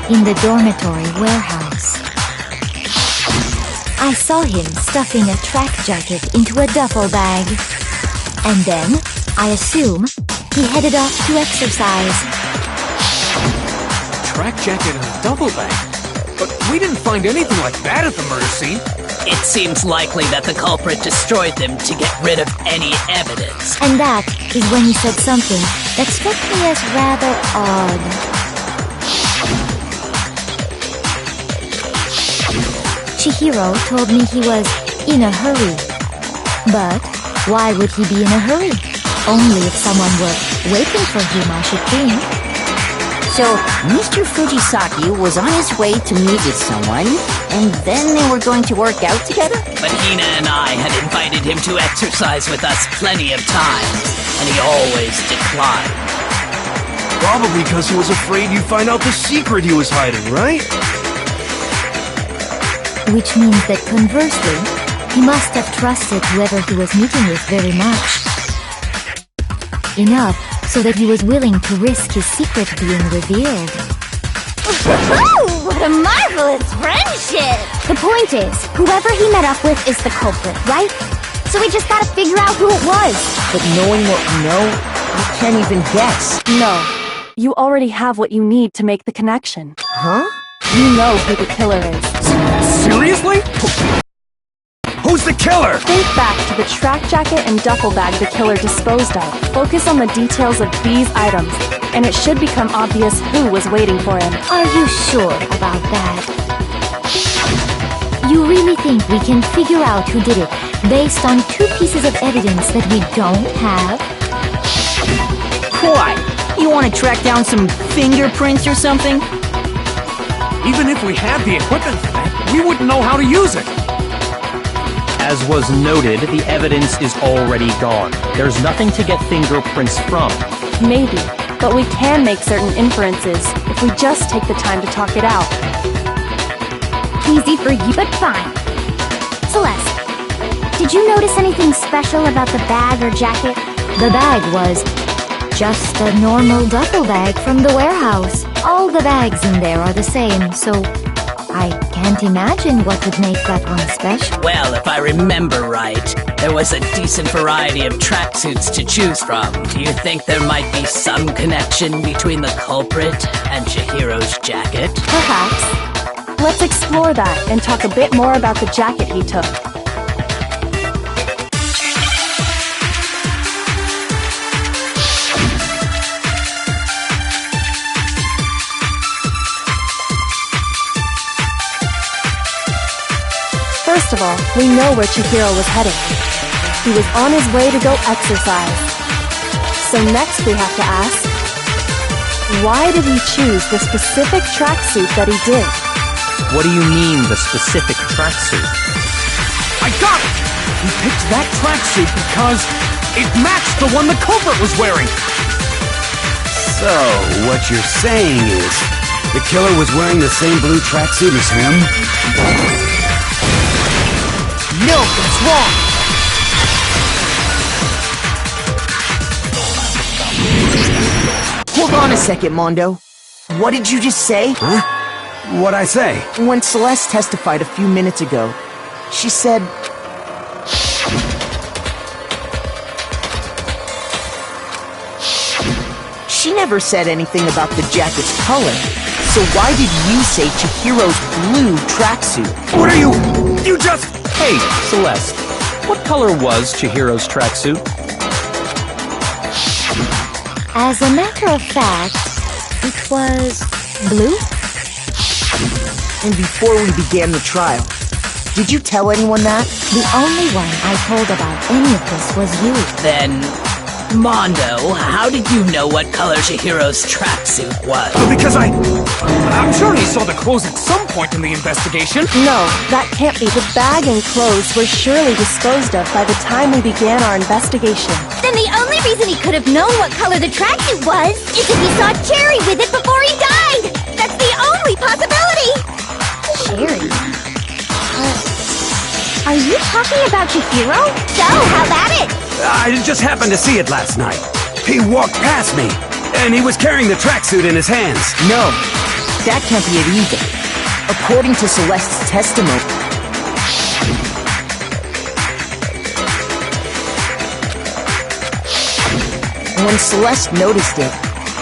in the dormitory warehouse. I saw him stuffing a track jacket into a duffel bag. And then, I assume, he headed off to exercise. Track jacket and a duffel bag? But we didn't find anything like that at the murder scene. It seems likely that the culprit destroyed them to get rid of any evidence. And that is when he said something that struck me as rather odd. Chihiro told me he was in a hurry. But why would he be in a hurry? Only if someone were waiting for him, I should think. So, Mr. Fujisaki was on his way to meet with someone, and then they were going to work out together? But Hina and I had invited him to exercise with us plenty of times, and he always declined. Probably because he was afraid you'd find out the secret he was hiding, right? Which means that conversely, he must have trusted whoever he was meeting with very much. Enough so that he was willing to risk his secret being revealed. Woohoo! What a marvelous friendship! The point is, whoever he met up with is the culprit, right? So we just gotta figure out who it was. But knowing what we know, I can't even guess. No. You already have what you need to make the connection. Huh? You know who the killer is. Seriously? Who's the killer? Think back to the track jacket and duffel bag the killer disposed of. Focus on the details of these items, and it should become obvious who was waiting for him. Are you sure about that? You really think we can figure out who did it based on 2 pieces of evidence that we don't have? Why? You want to track down some fingerprints or something? Even if we had the equipment for that, we wouldn't know how to use it. As was noted, the evidence is already gone. There's nothing to get fingerprints from. Maybe, but we can make certain inferences if we just take the time to talk it out. Easy for you, but fine. Celeste, did you notice anything special about the bag or jacket? The bag was just a normal duffel bag from the warehouse. All the bags in there are the same, so I can't imagine what would make that one special. Well, if I remember right, there was a decent variety of tracksuits to choose from. Do you think there might be some connection between the culprit and Chihiro's jacket? Perhaps. Let's explore that and talk a bit more about the jacket he took. First of all, we know where Chihiro was heading. He was on his way to go exercise. So next we have to ask, why did he choose the specific tracksuit that he did? What do you mean, the specific tracksuit? I got it! He picked that tracksuit because it matched the one the culprit was wearing. So, what you're saying is, the killer was wearing the same blue tracksuit as him? No, that's wrong! Hold on a second, Mondo. What did you just say? Huh? What'd I say? When Celeste testified a few minutes ago, she said... She never said anything about the jacket's color. So why did you say Chihiro's blue tracksuit? What are you... You just... Hey, Celeste, what color was Chihiro's tracksuit? As a matter of fact, it was blue. And before we began the trial, did you tell anyone that? The only one I told about any of this was you. Then, Mondo, how did you know what color Chihiro's tracksuit was? Because I'm sure he saw the clothes at some point in the investigation. No, that can't be. The bag and clothes were surely disposed of by the time we began our investigation. Then the only reason he could have known what color the tracksuit was is if he saw Cherry with it before he died! That's the only possibility! Cherry? Are you talking about Chihiro? So, how about it? I just happened to see it last night. He walked past me, and he was carrying the tracksuit in his hands. No, that can't be it either. According to Celeste's testimony... When Celeste noticed it,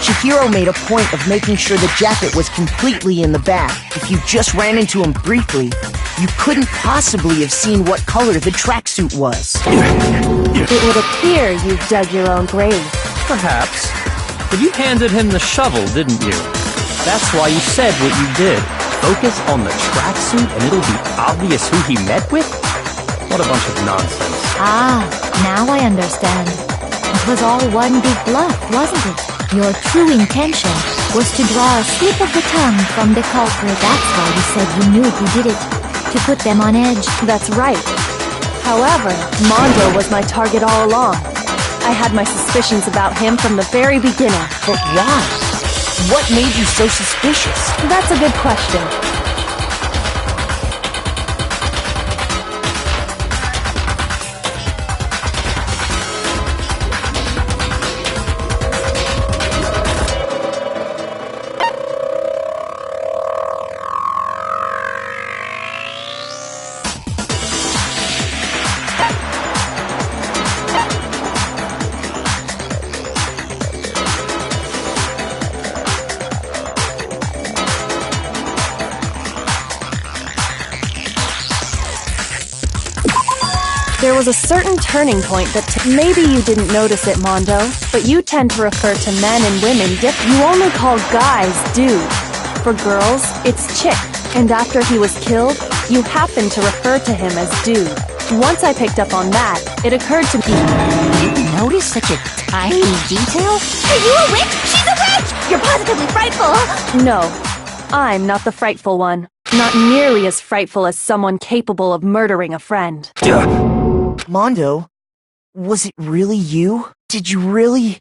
Chihiro made a point of making sure the jacket was completely in the bag. If you just ran into him briefly, you couldn't possibly have seen what color the tracksuit was. It would appear you've dug your own grave. Perhaps. But you handed him the shovel, didn't you? That's why you said what you did. Focus on the tracksuit and it'll be obvious who he met with? What a bunch of nonsense. Ah, now I understand. It was all one big bluff, wasn't it? Your true intention was to draw a slip of the tongue from the culprit. That's why you said you knew who did it, to put them on edge. That's right. However, Mondo was my target all along. I had my suspicions about him from the very beginning. But why? What made you so suspicious? That's a good question. There was a certain turning point that maybe you didn't notice it, Mondo, but you tend to refer to men and women you only call guys dude. For girls, it's chick, and after he was killed, you happen to refer to him as dude. Once I picked up on that, it occurred to me... You notice such a tiny detail? Are you a witch? She's a witch! You're positively frightful! No, I'm not the frightful one. Not nearly as frightful as someone capable of murdering a friend. Mondo, was it really you? Did you really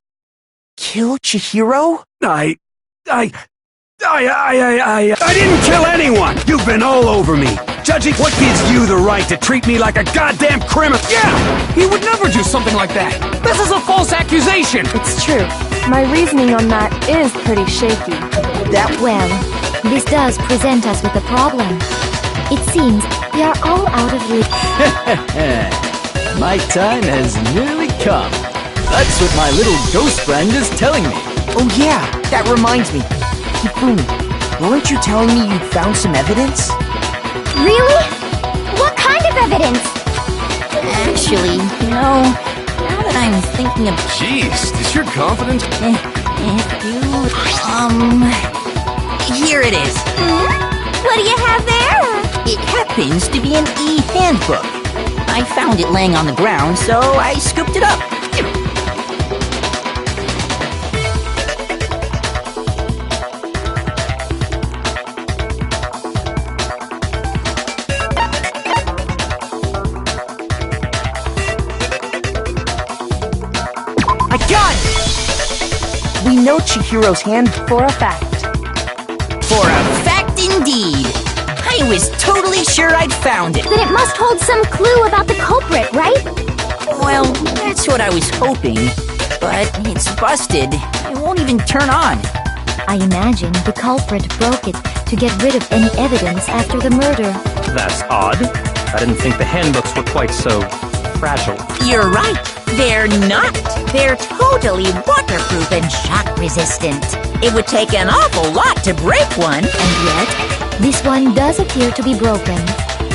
kill Chihiro? I didn't kill anyone! You've been all over me! Judging what gives you the right to treat me like a goddamn criminal? Yeah! He would never do something like that! This is a false accusation! It's true. My reasoning on that is pretty shaky. Well, this does present us with a problem. It seems we are all out of reach. My time has nearly come. That's what my little ghost friend is telling me. Oh yeah, that reminds me. Hifumi, weren't you telling me you'd found some evidence? Really? What kind of evidence? Actually, now that I'm thinking of... Jeez, does your confidence... Here it is. What do you have there? It happens to be an e-handbook. I found it laying on the ground, so I scooped it up. I got it! We know Chihiro's hand For a fact. For a fact indeed. I was totally sure I'd found it. Then it must hold some clue about the culprit, right? Well, that's what I was hoping. But it's busted. It won't even turn on. I imagine the culprit broke it to get rid of any evidence after the murder. That's odd. I didn't think the handbooks were quite so fragile. You're right. They're not. They're totally waterproof and shock resistant. It would take an awful lot to break one. And yet, this one does appear to be broken,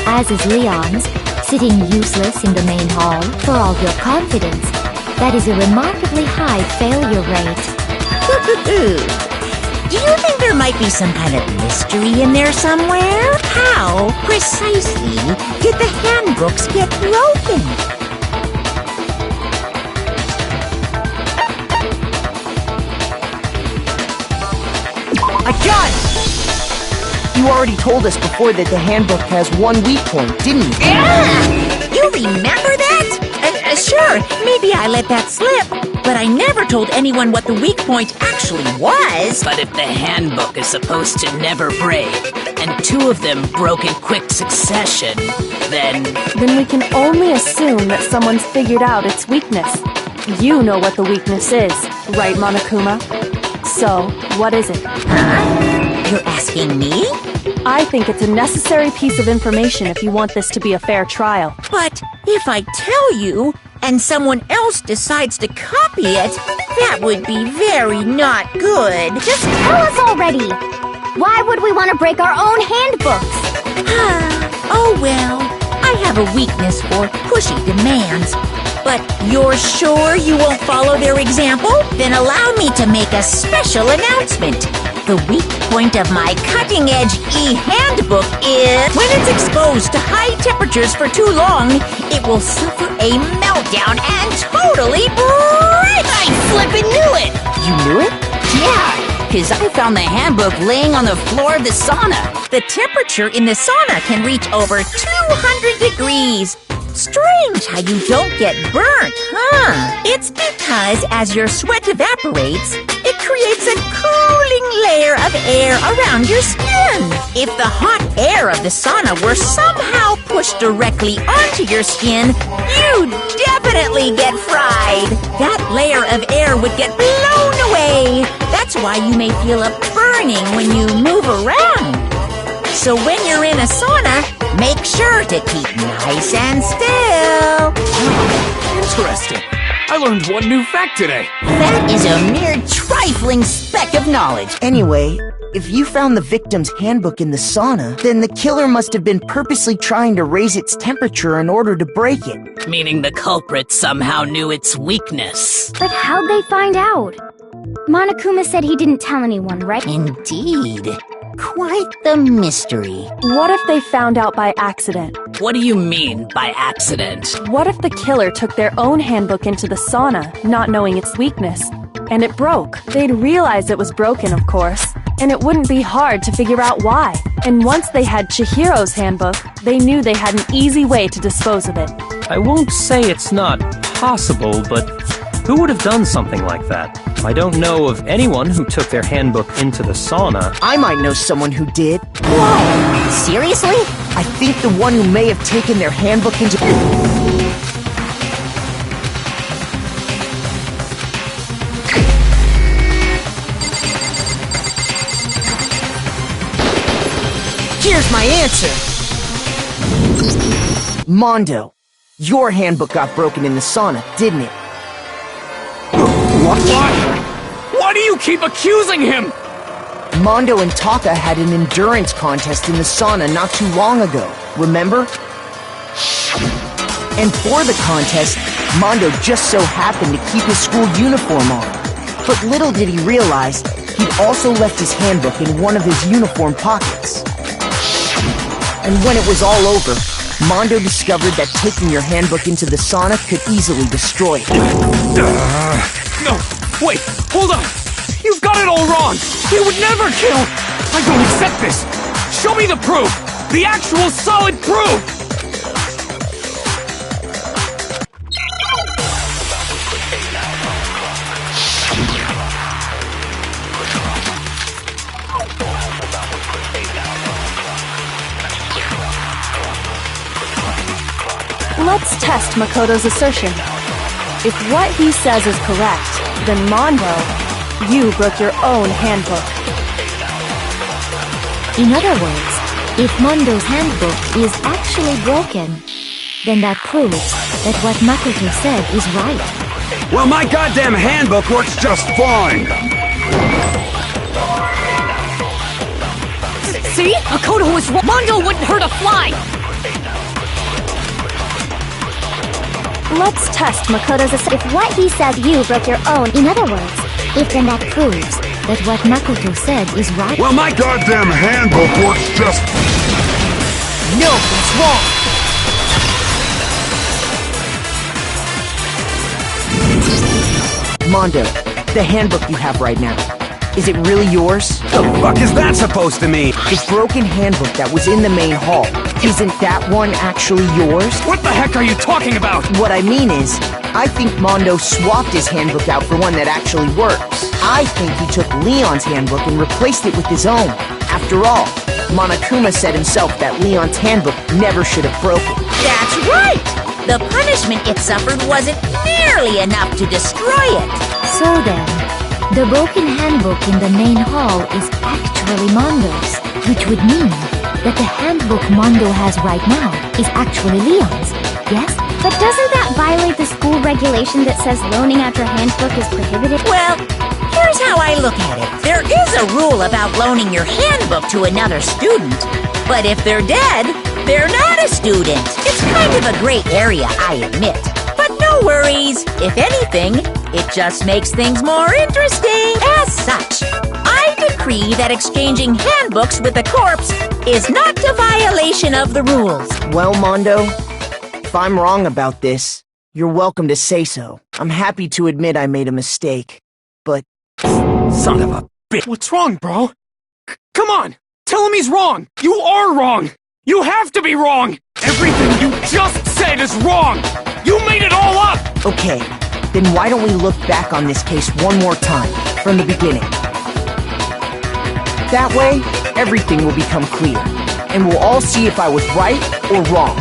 as is Leon's, sitting useless in the main hall. For all your confidence, that is a remarkably high failure rate. Do you think there might be some kind of mystery in there somewhere? How, precisely, did the handbooks get broken? I got it! You already told us before that the handbook has one weak point, didn't you? You remember that? Sure, maybe I let that slip, but I never told anyone what the weak point actually was. But if the handbook is supposed to never break, and two of them broke in quick succession, then we can only assume that someone's figured out its weakness. You know what the weakness is, right, Monokuma? So, what is it? Huh? You're asking me? I think it's a necessary piece of information if you want this to be a fair trial. But if I tell you, and someone else decides to copy it, that would be very not good. Just tell us already! Why would we want to break our own handbooks? Oh well, I have a weakness for pushy demands. But you're sure you won't follow their example? Then allow me to make a special announcement. The weak point of my cutting-edge e-handbook is when it's exposed to high temperatures for too long, it will suffer a meltdown and totally break! I flippin' knew it! You knew it? Yeah, because I found the handbook laying on the floor of the sauna. The temperature in the sauna can reach over 200 degrees. Strange how you don't get burnt, huh? It's because as your sweat evaporates, it creates a cooling layer of air around your skin. If the hot air of the sauna were somehow pushed directly onto your skin, you'd definitely get fried. That layer of air would get blown away. That's why you may feel a burning when you move around. So when you're in a sauna, make sure to keep nice and still. Interesting. I learned one new fact today. That is a mere trifling speck of knowledge. Anyway, if you found the victim's handbook in the sauna, then the killer must have been purposely trying to raise its temperature in order to break it. Meaning the culprit somehow knew its weakness. But how'd they find out? Monokuma said he didn't tell anyone, right? Indeed. Quite the mystery. What if they found out by accident? What do you mean by accident? What if the killer took their own handbook into the sauna, not knowing its weakness, and it broke? They'd realize it was broken, of course, and it wouldn't be hard to figure out why. And once they had Chihiro's handbook, they knew they had an easy way to dispose of it. I won't say it's not possible, but who would have done something like that? I don't know of anyone who took their handbook into the sauna. I might know someone who did. Whoa! Seriously? I think the one who may have taken their handbook into... Here's my answer! Mondo, your handbook got broken in the sauna, didn't it? What? Why do you keep accusing him? Mondo and Taka had an endurance contest in the sauna not too long ago, remember? And for the contest, Mondo just so happened to keep his school uniform on. But little did he realize, he'd also left his handbook in one of his uniform pockets. And when it was all over, Mondo discovered that taking your handbook into the sauna could easily destroy it. No, wait, hold on! You've got it all wrong! He would never kill! I don't accept this! Show me the proof! The actual solid proof! Let's test Makoto's assertion. If what he says is correct, then Mondo, you broke your own handbook. In other words, if Mondo's handbook is actually broken, then that proves that what Makoto said is right. Well, my goddamn handbook works just fine! See? Makoto was wrong. Mondo wouldn't hurt a fly! Let's test Makoto's assertion. If what he says you broke your own, in other words, if then that proves That what Makoto said is right. Well, my goddamn handbook works just... No, it's wrong! Mondo, the handbook you have right now, is it really yours? The fuck is that supposed to mean? The broken handbook that was in the main hall, isn't that one actually yours? What the heck are you talking about? What I mean is, I think Mondo swapped his handbook out for one that actually works. I think he took Leon's handbook and replaced it with his own. After all, Monokuma said himself that Leon's handbook never should have broken. That's right! The punishment it suffered wasn't nearly enough to destroy it. So then, the broken handbook in the main hall is actually Mondo's, which would mean that the handbook Mondo has right now is actually Leon's, yes? But doesn't that violate the school regulation that says loaning out your handbook is prohibited? Well, here's how I look at it. There is a rule about loaning your handbook to another student, but if they're dead, they're not a student. It's kind of a gray area, I admit. But no worries. If anything, it just makes things more interesting. As such, I decree decree that exchanging handbooks with a corpse is not a violation of the rules. Well, Mondo, if I'm wrong about this, you're welcome to say so. I'm happy to admit I made a mistake, but... Son of a bitch. What's wrong, bro? Come on! Tell him he's wrong! You are wrong! You have to be wrong! Everything you just said is wrong! You made it all up! Okay, then why don't we look back on this case one more time, from the beginning? That way, everything will become clear, and we'll all see if I was right or wrong.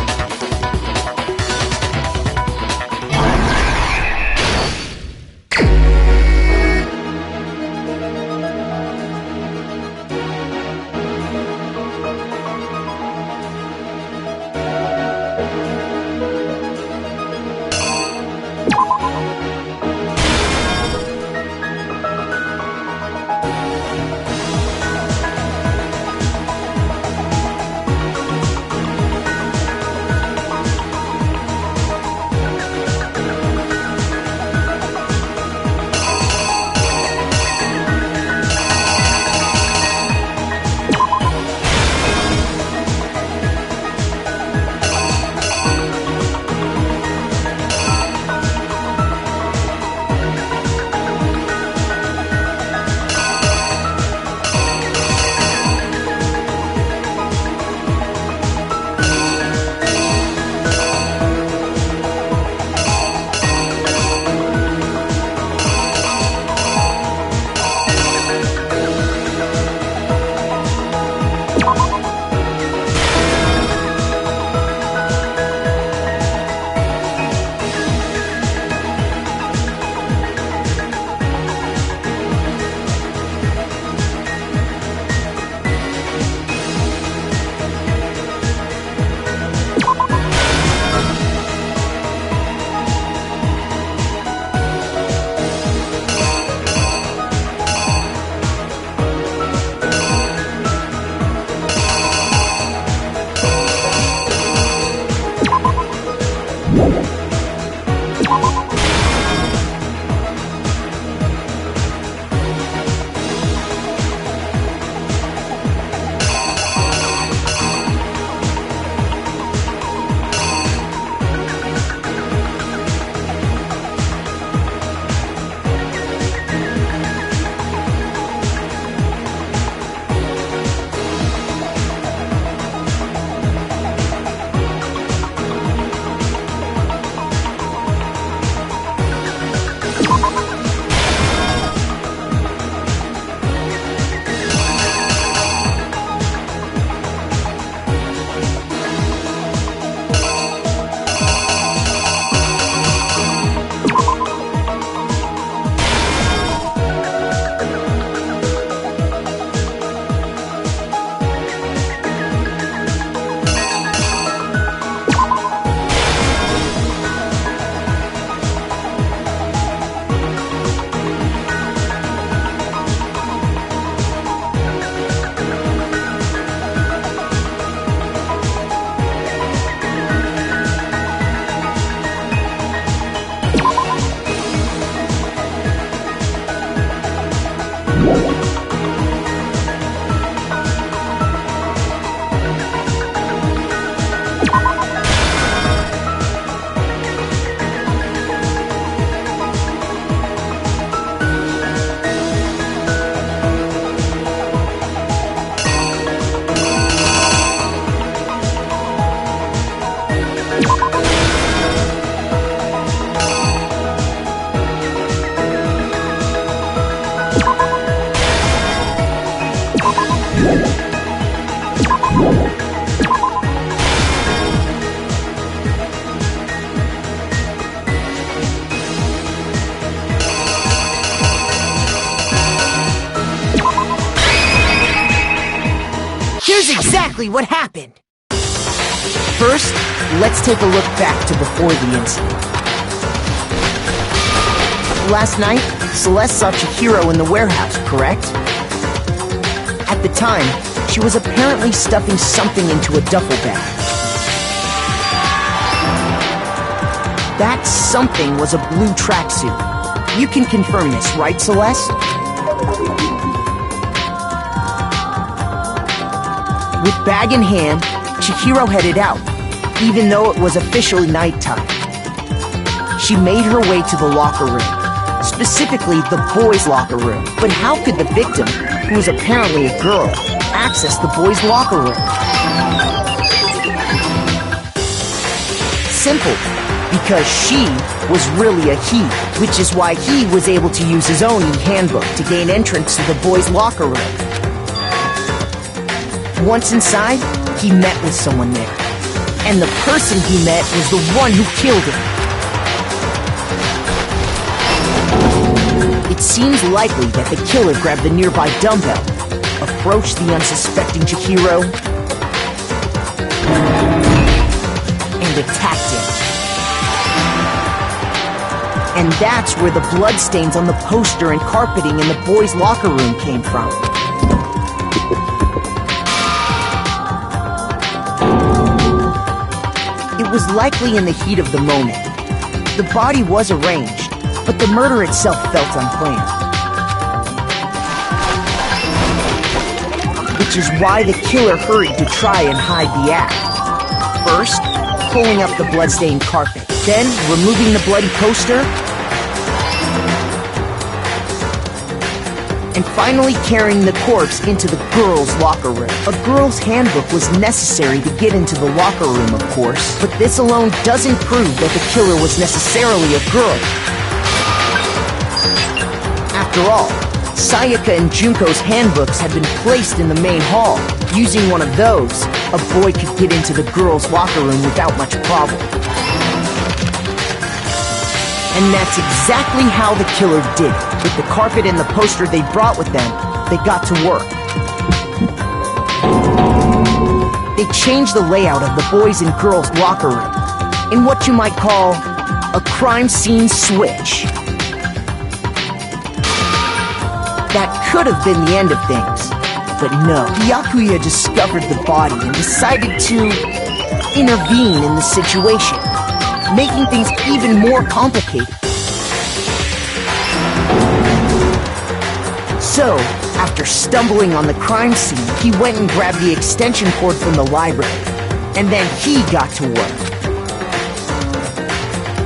Here's exactly what happened. First, let's take a look back to before the incident. Last night, Celeste saw Chihiro in the warehouse, correct? At the time, she was apparently stuffing something into a duffel bag. That something was a blue tracksuit. You can confirm this, right, Celeste? With bag in hand, Chihiro headed out, even though it was officially nighttime. She made her way to the locker room, specifically the boys' locker room. But how could the victim, who was apparently a girl, access the boys' locker room? Simple, because she was really a he, which is why he was able to use his own e-handbook to gain entrance to the boys' locker room. Once inside, he met with someone there, and the person he met was the one who killed him. It seems likely that the killer grabbed the nearby dumbbell, approached the unsuspecting Chihiro, and attacked him. And that's where the bloodstains on the poster and carpeting in the boys' locker room came from. It was likely in the heat of the moment. The body was arranged, but the murder itself felt unplanned. Which is why the killer hurried to try and hide the act. First, pulling up the bloodstained carpet, then removing the bloody poster, and finally carrying the corpse into the girls' locker room. A girl's handbook was necessary to get into the locker room, of course, but this alone doesn't prove that the killer was necessarily a girl. After all, Sayaka and Junko's handbooks had been placed in the main hall. Using one of those, a boy could get into the girls' locker room without much problem. And that's exactly how the killer did it. With the carpet and the poster they brought with them, they got to work. They changed the layout of the boys' and girls' locker room in what you might call a crime scene switch. That could have been the end of things, but no. Byakuya discovered the body and decided to intervene in the situation, making things even more complicated. So, after stumbling on the crime scene, he went and grabbed the extension cord from the library, and then he got to work.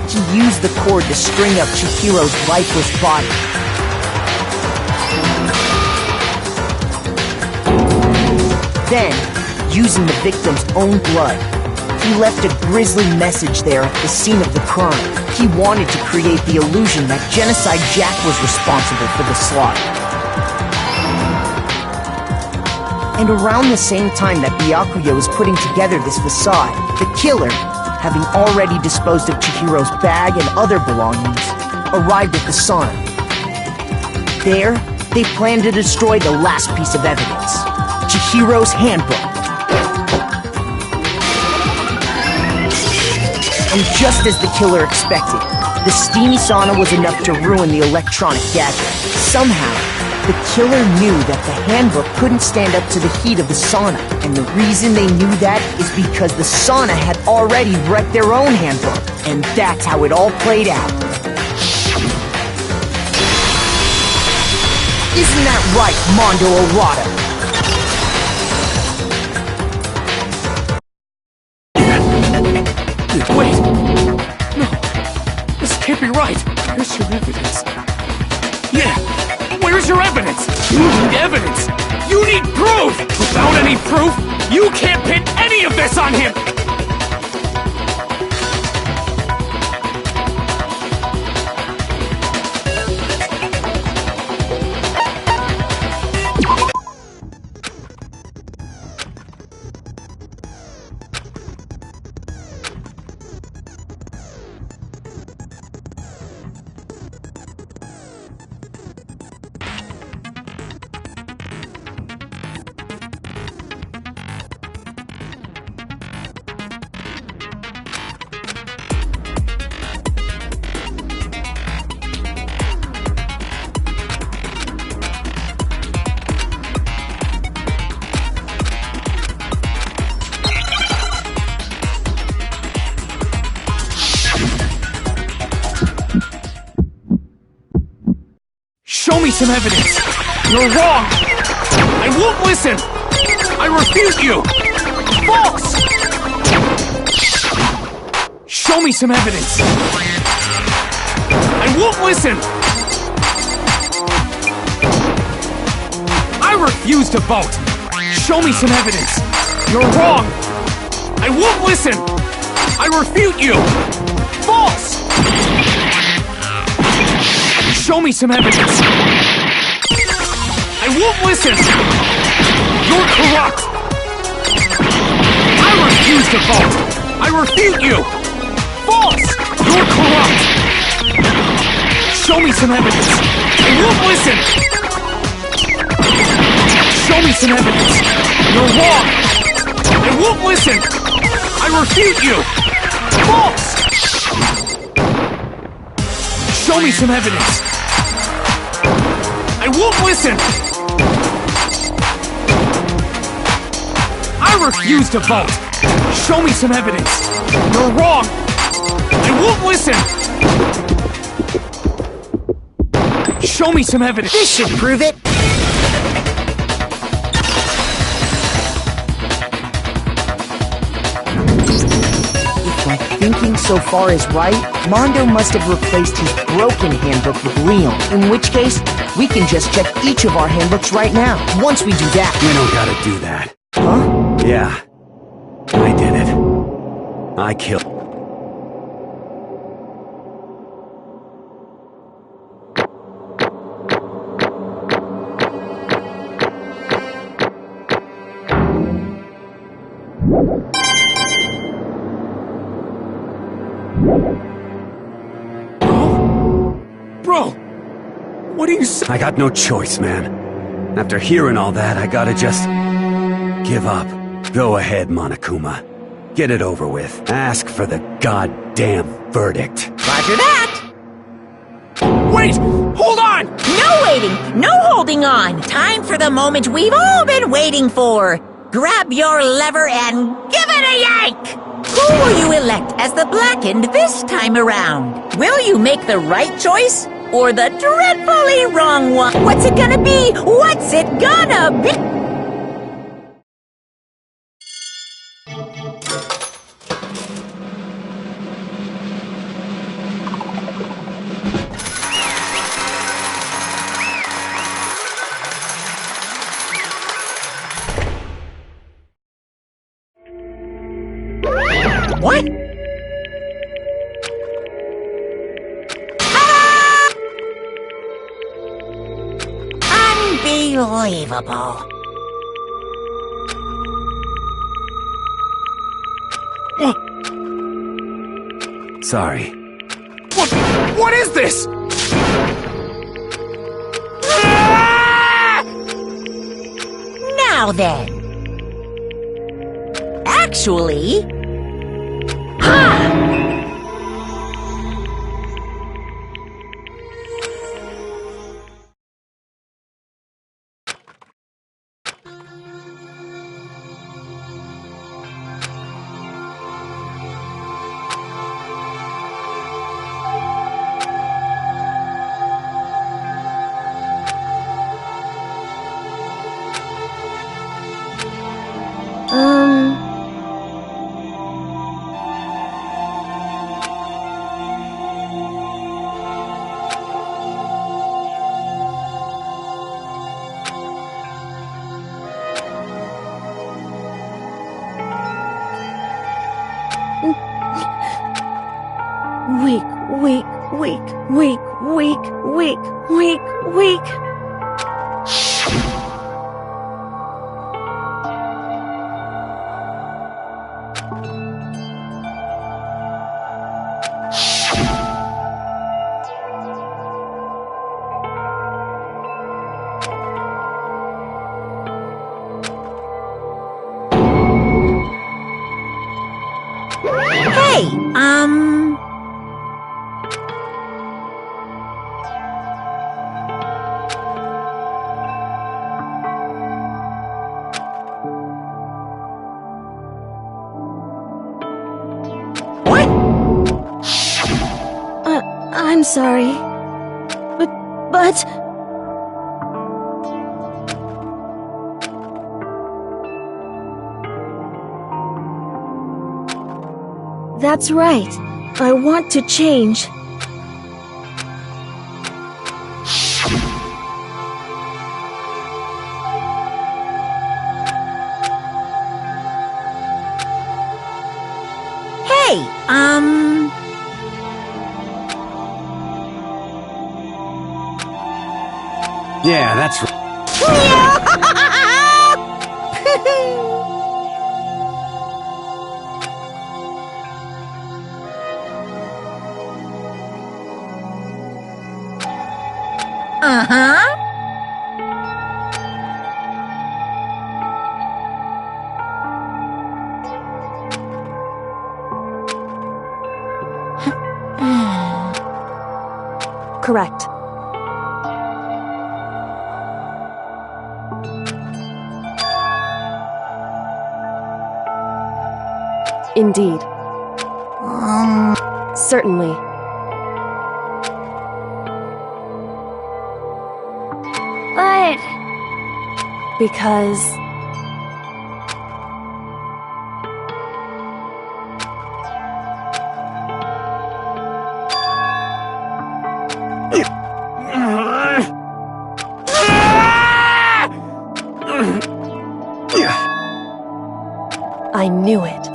He used the cord to string up Chihiro's lifeless body. Then, using the victim's own blood, he left a grisly message there at the scene of the crime. He wanted to create the illusion that Genocide Jack was responsible for the slaughter. And around the same time that Byakuya was putting together this facade, the killer, having already disposed of Chihiro's bag and other belongings, arrived at the sauna. There, they planned to destroy the last piece of evidence, Chihiro's handbook. And just as the killer expected, the steamy sauna was enough to ruin the electronic gadget. Somehow, the killer knew that the handbook couldn't stand up to the heat of the sauna. And the reason they knew that is because the sauna had already wrecked their own handbook. And that's how it all played out. Isn't that right, Mondo Arata? Wait! No! This can't be right! Where's your evidence? Yeah! Where's your evidence? You need evidence! You need proof! Without any proof, you can't pin any of this on him! Show me some evidence! You're wrong! I won't listen! I refute you! False! Show me some evidence! I won't listen! I refuse to vote! Show me some evidence! You're wrong! I won't listen! I refute you! False! Show me some evidence! I won't listen! You're corrupt! I refuse to vote! I refute you! False! You're corrupt! Show me some evidence! I won't listen! Show me some evidence! You're wrong! I won't listen! I refute you! False! Show me some evidence! I won't listen! I refuse to vote! Show me some evidence! You're wrong! I won't listen! Show me some evidence! This should prove it! If my thinking so far is right, Mondo must have replaced his broken handbook with Leon. In which case, we can just check each of our handbooks right now. Once we do that... You don't gotta do that. Huh? Yeah. I did it. I killed... Bro! What are you saying? I got no choice, man. After hearing all that, I gotta just... give up. Go ahead, Monokuma. Get it over with. Ask for the goddamn verdict. Roger that! Wait! Hold on! No waiting! No holding on! Time for the moment we've all been waiting for! Grab your lever and give it a yank! Who will you elect as the Blackened this time around? Will you make the right choice? Or the dreadfully wrong one? What's it gonna be? What's it gonna be? What? Ah! Unbelievable. Sorry. What is this? Now then. Actually... Ha! Weak. Hey, I'm sorry. But... That's right. I want to change. Hey, Yeah, that's right. Uh-huh. Correct. Indeed. Certainly. But... Because... I knew it.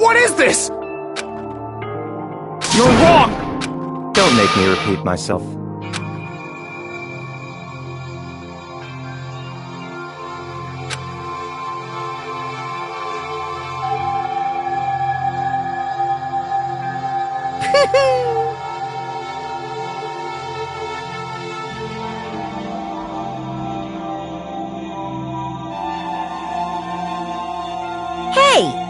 What is this? You're wrong! Don't make me repeat myself. Hey,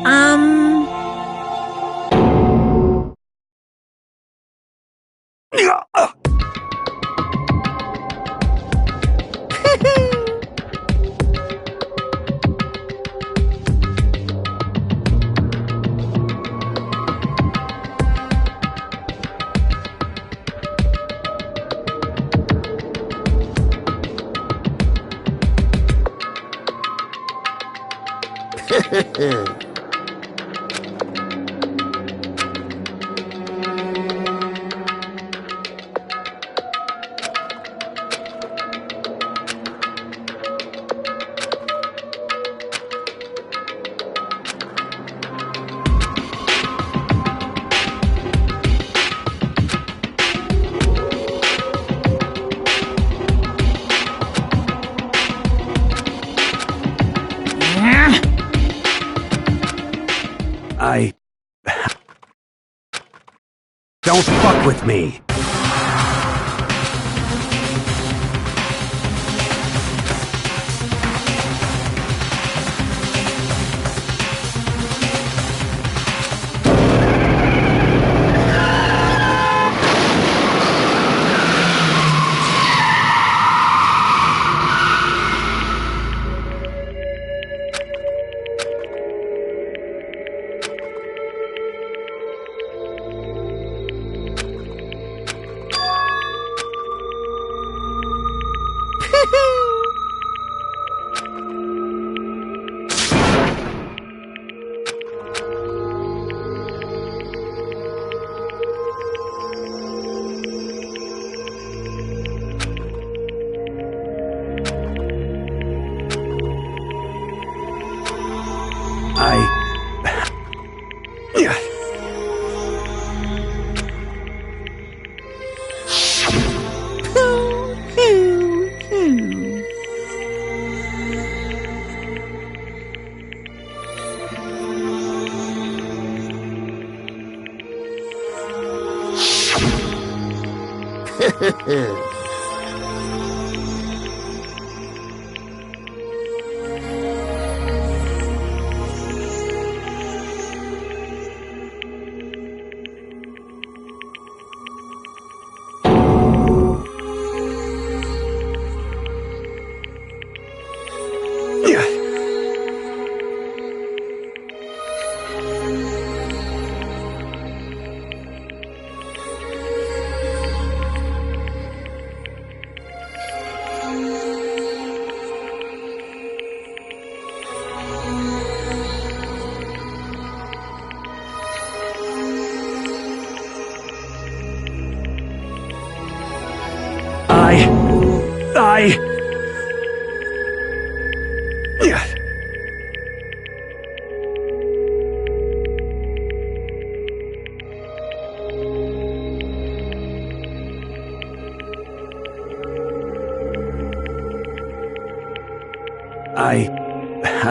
Don't fuck with me.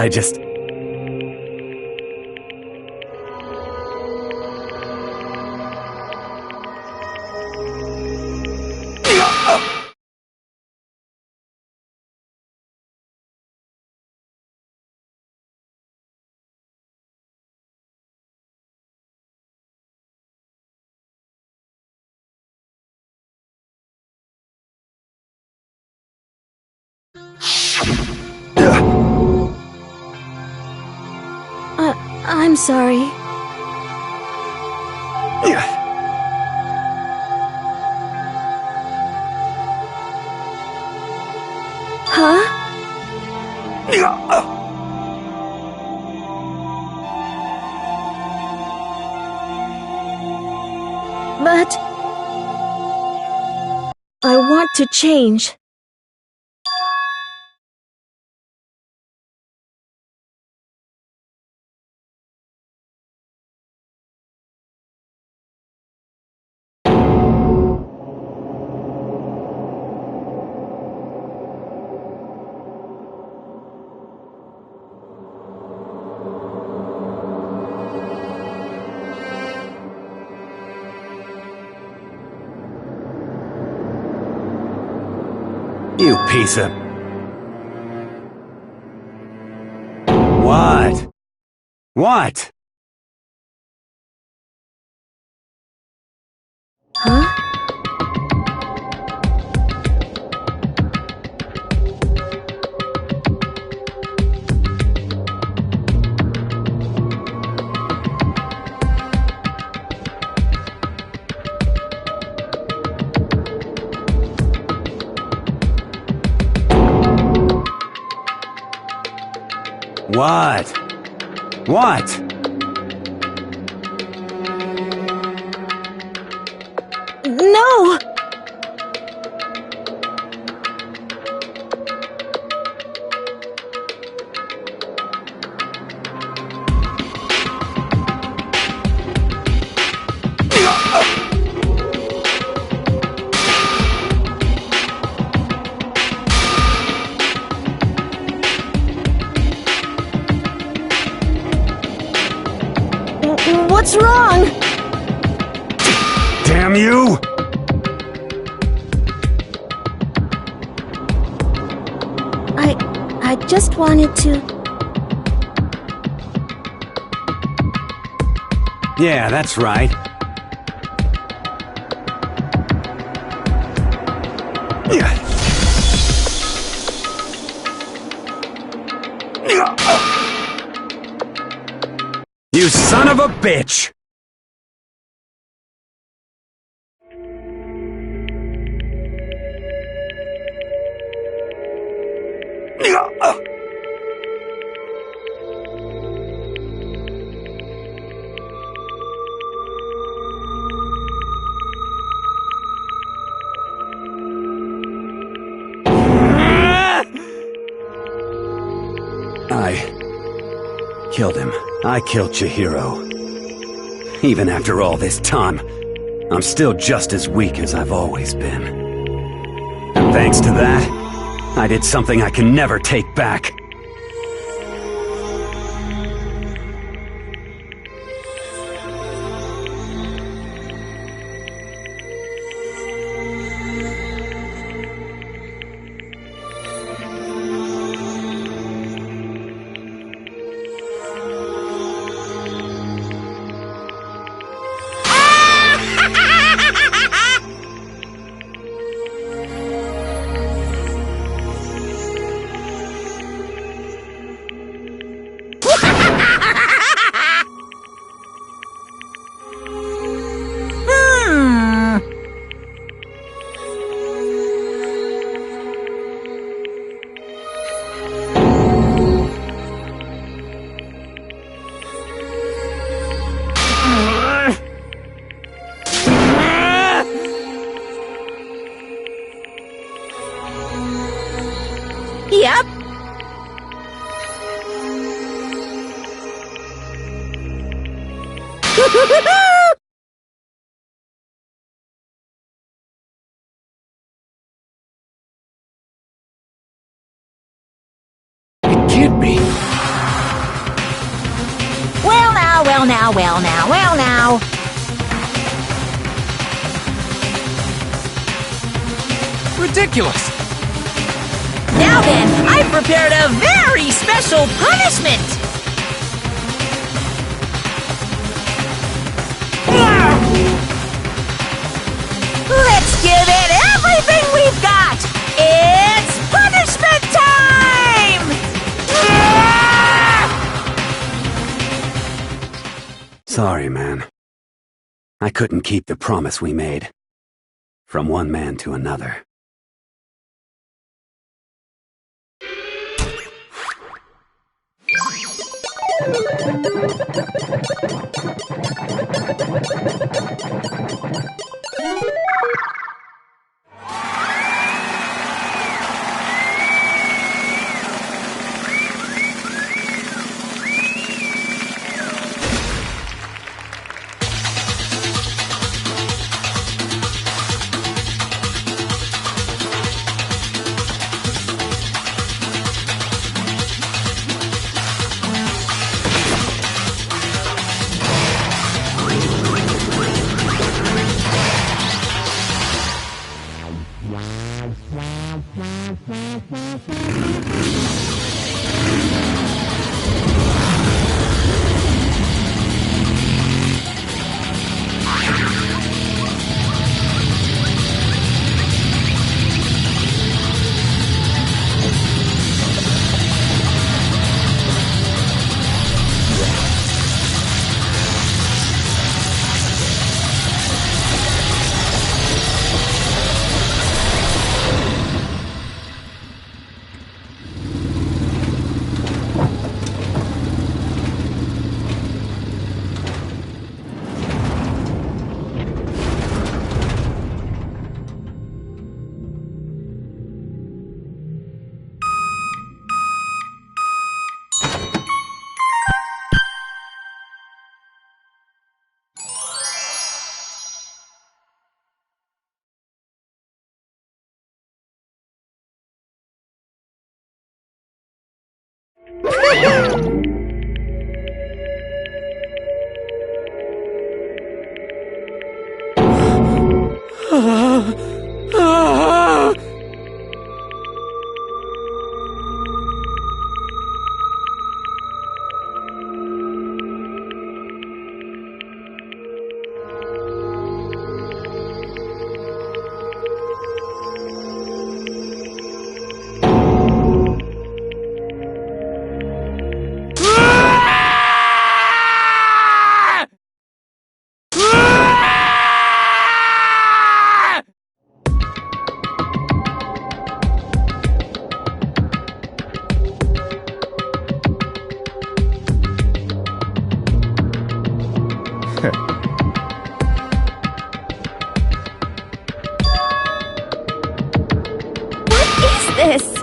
I just... I'm sorry. Huh? But... I want to change. You piece of... What? What? Huh? What? What? No! What's wrong? Damn you! I just wanted to... Yeah, that's right. You son of a bitch! I killed him. I killed Chihiro. Even after all this time, I'm still just as weak as I've always been. And thanks to that, I did something I can never take back. Well now, well now, well now. Ridiculous! Now then, I've prepared a very special punishment! Let's give it everything we've got! It's punishment time! Sorry, man. I couldn't keep the promise we made. From one man to another. This.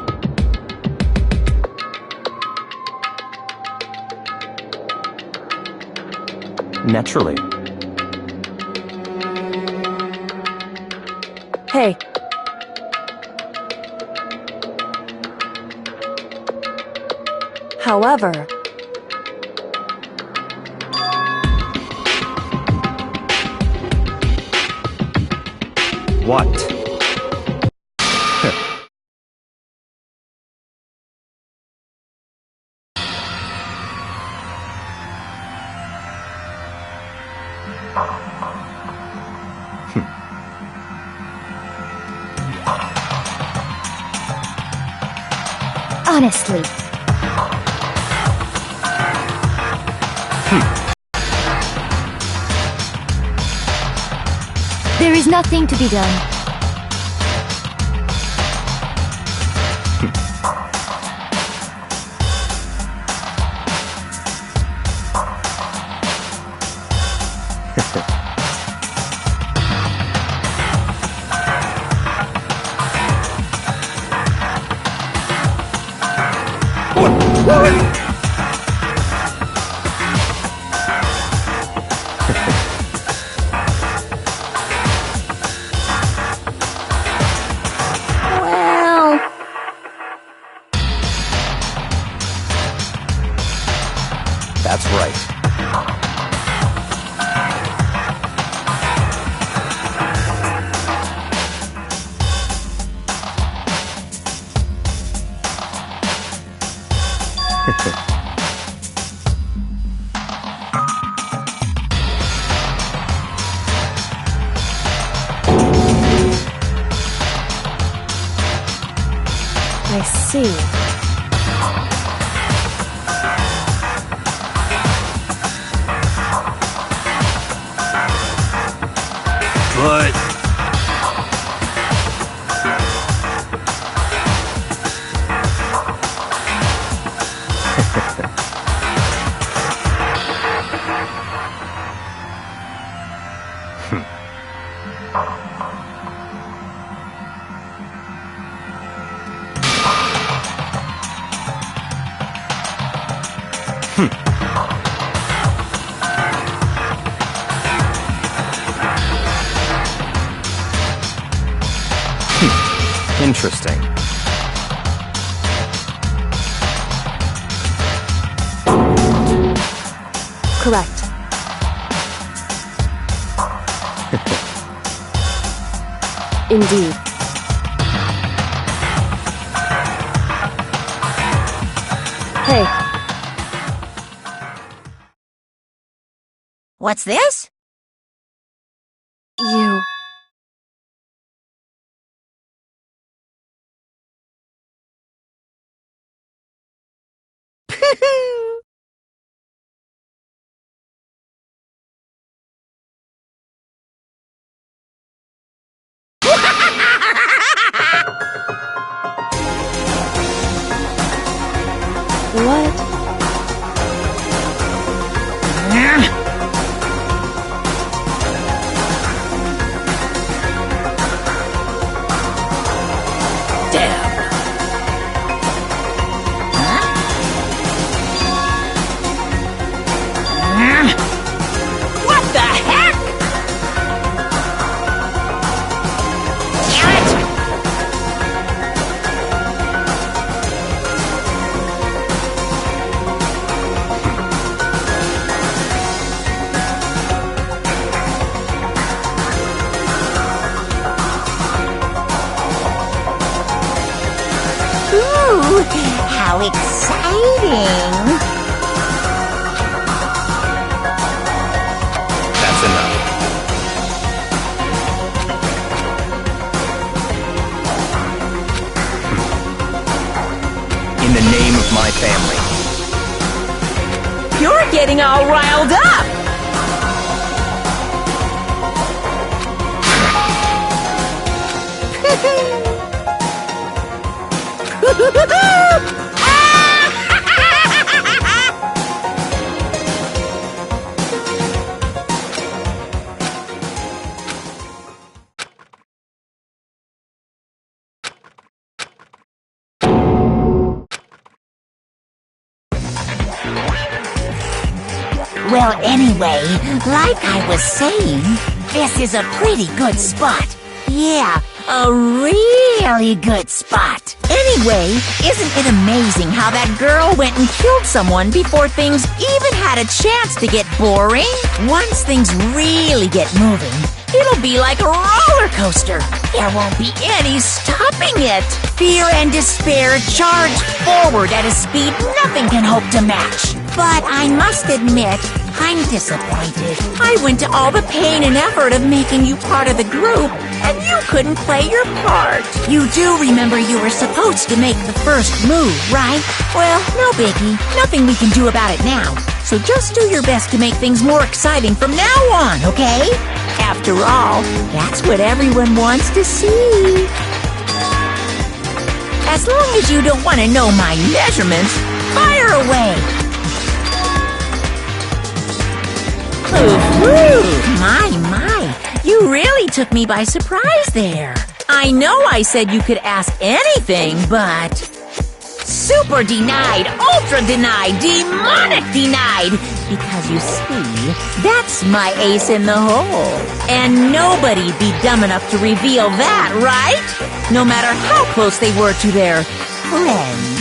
Naturally. Hey. However, what? Honestly. There is nothing to be done. That's right. I see. But... Interesting. Correct. Indeed. Hey, What's this? you... What? What the heck? Damn it! Ooh, how exciting! That's enough. In the name of my family. You're getting all riled up! Well, anyway, like I was saying, this is a pretty good spot. Yeah, a really good spot. Anyway, isn't it amazing how that girl went and killed someone before things even had a chance to get boring? Once things really get moving, it'll be like a roller coaster. There won't be any stopping it. Fear and despair charge forward at a speed nothing can hope to match. But I must admit, I'm disappointed. I went to all the pain and effort of making you part of the group, and you couldn't play your part. You do remember you were supposed to make the first move, right? Well, no biggie. Nothing we can do about it now. So just do your best to make things more exciting from now on, okay? After all, that's what everyone wants to see. As long as you don't want to know my measurements, fire away! Ooh, my, you really took me by surprise there. I know I said you could ask anything, but... Super denied, ultra denied, demonic denied! Because you see, that's my ace in the hole. And nobody'd be dumb enough to reveal that, right? No matter how close they were to their friends.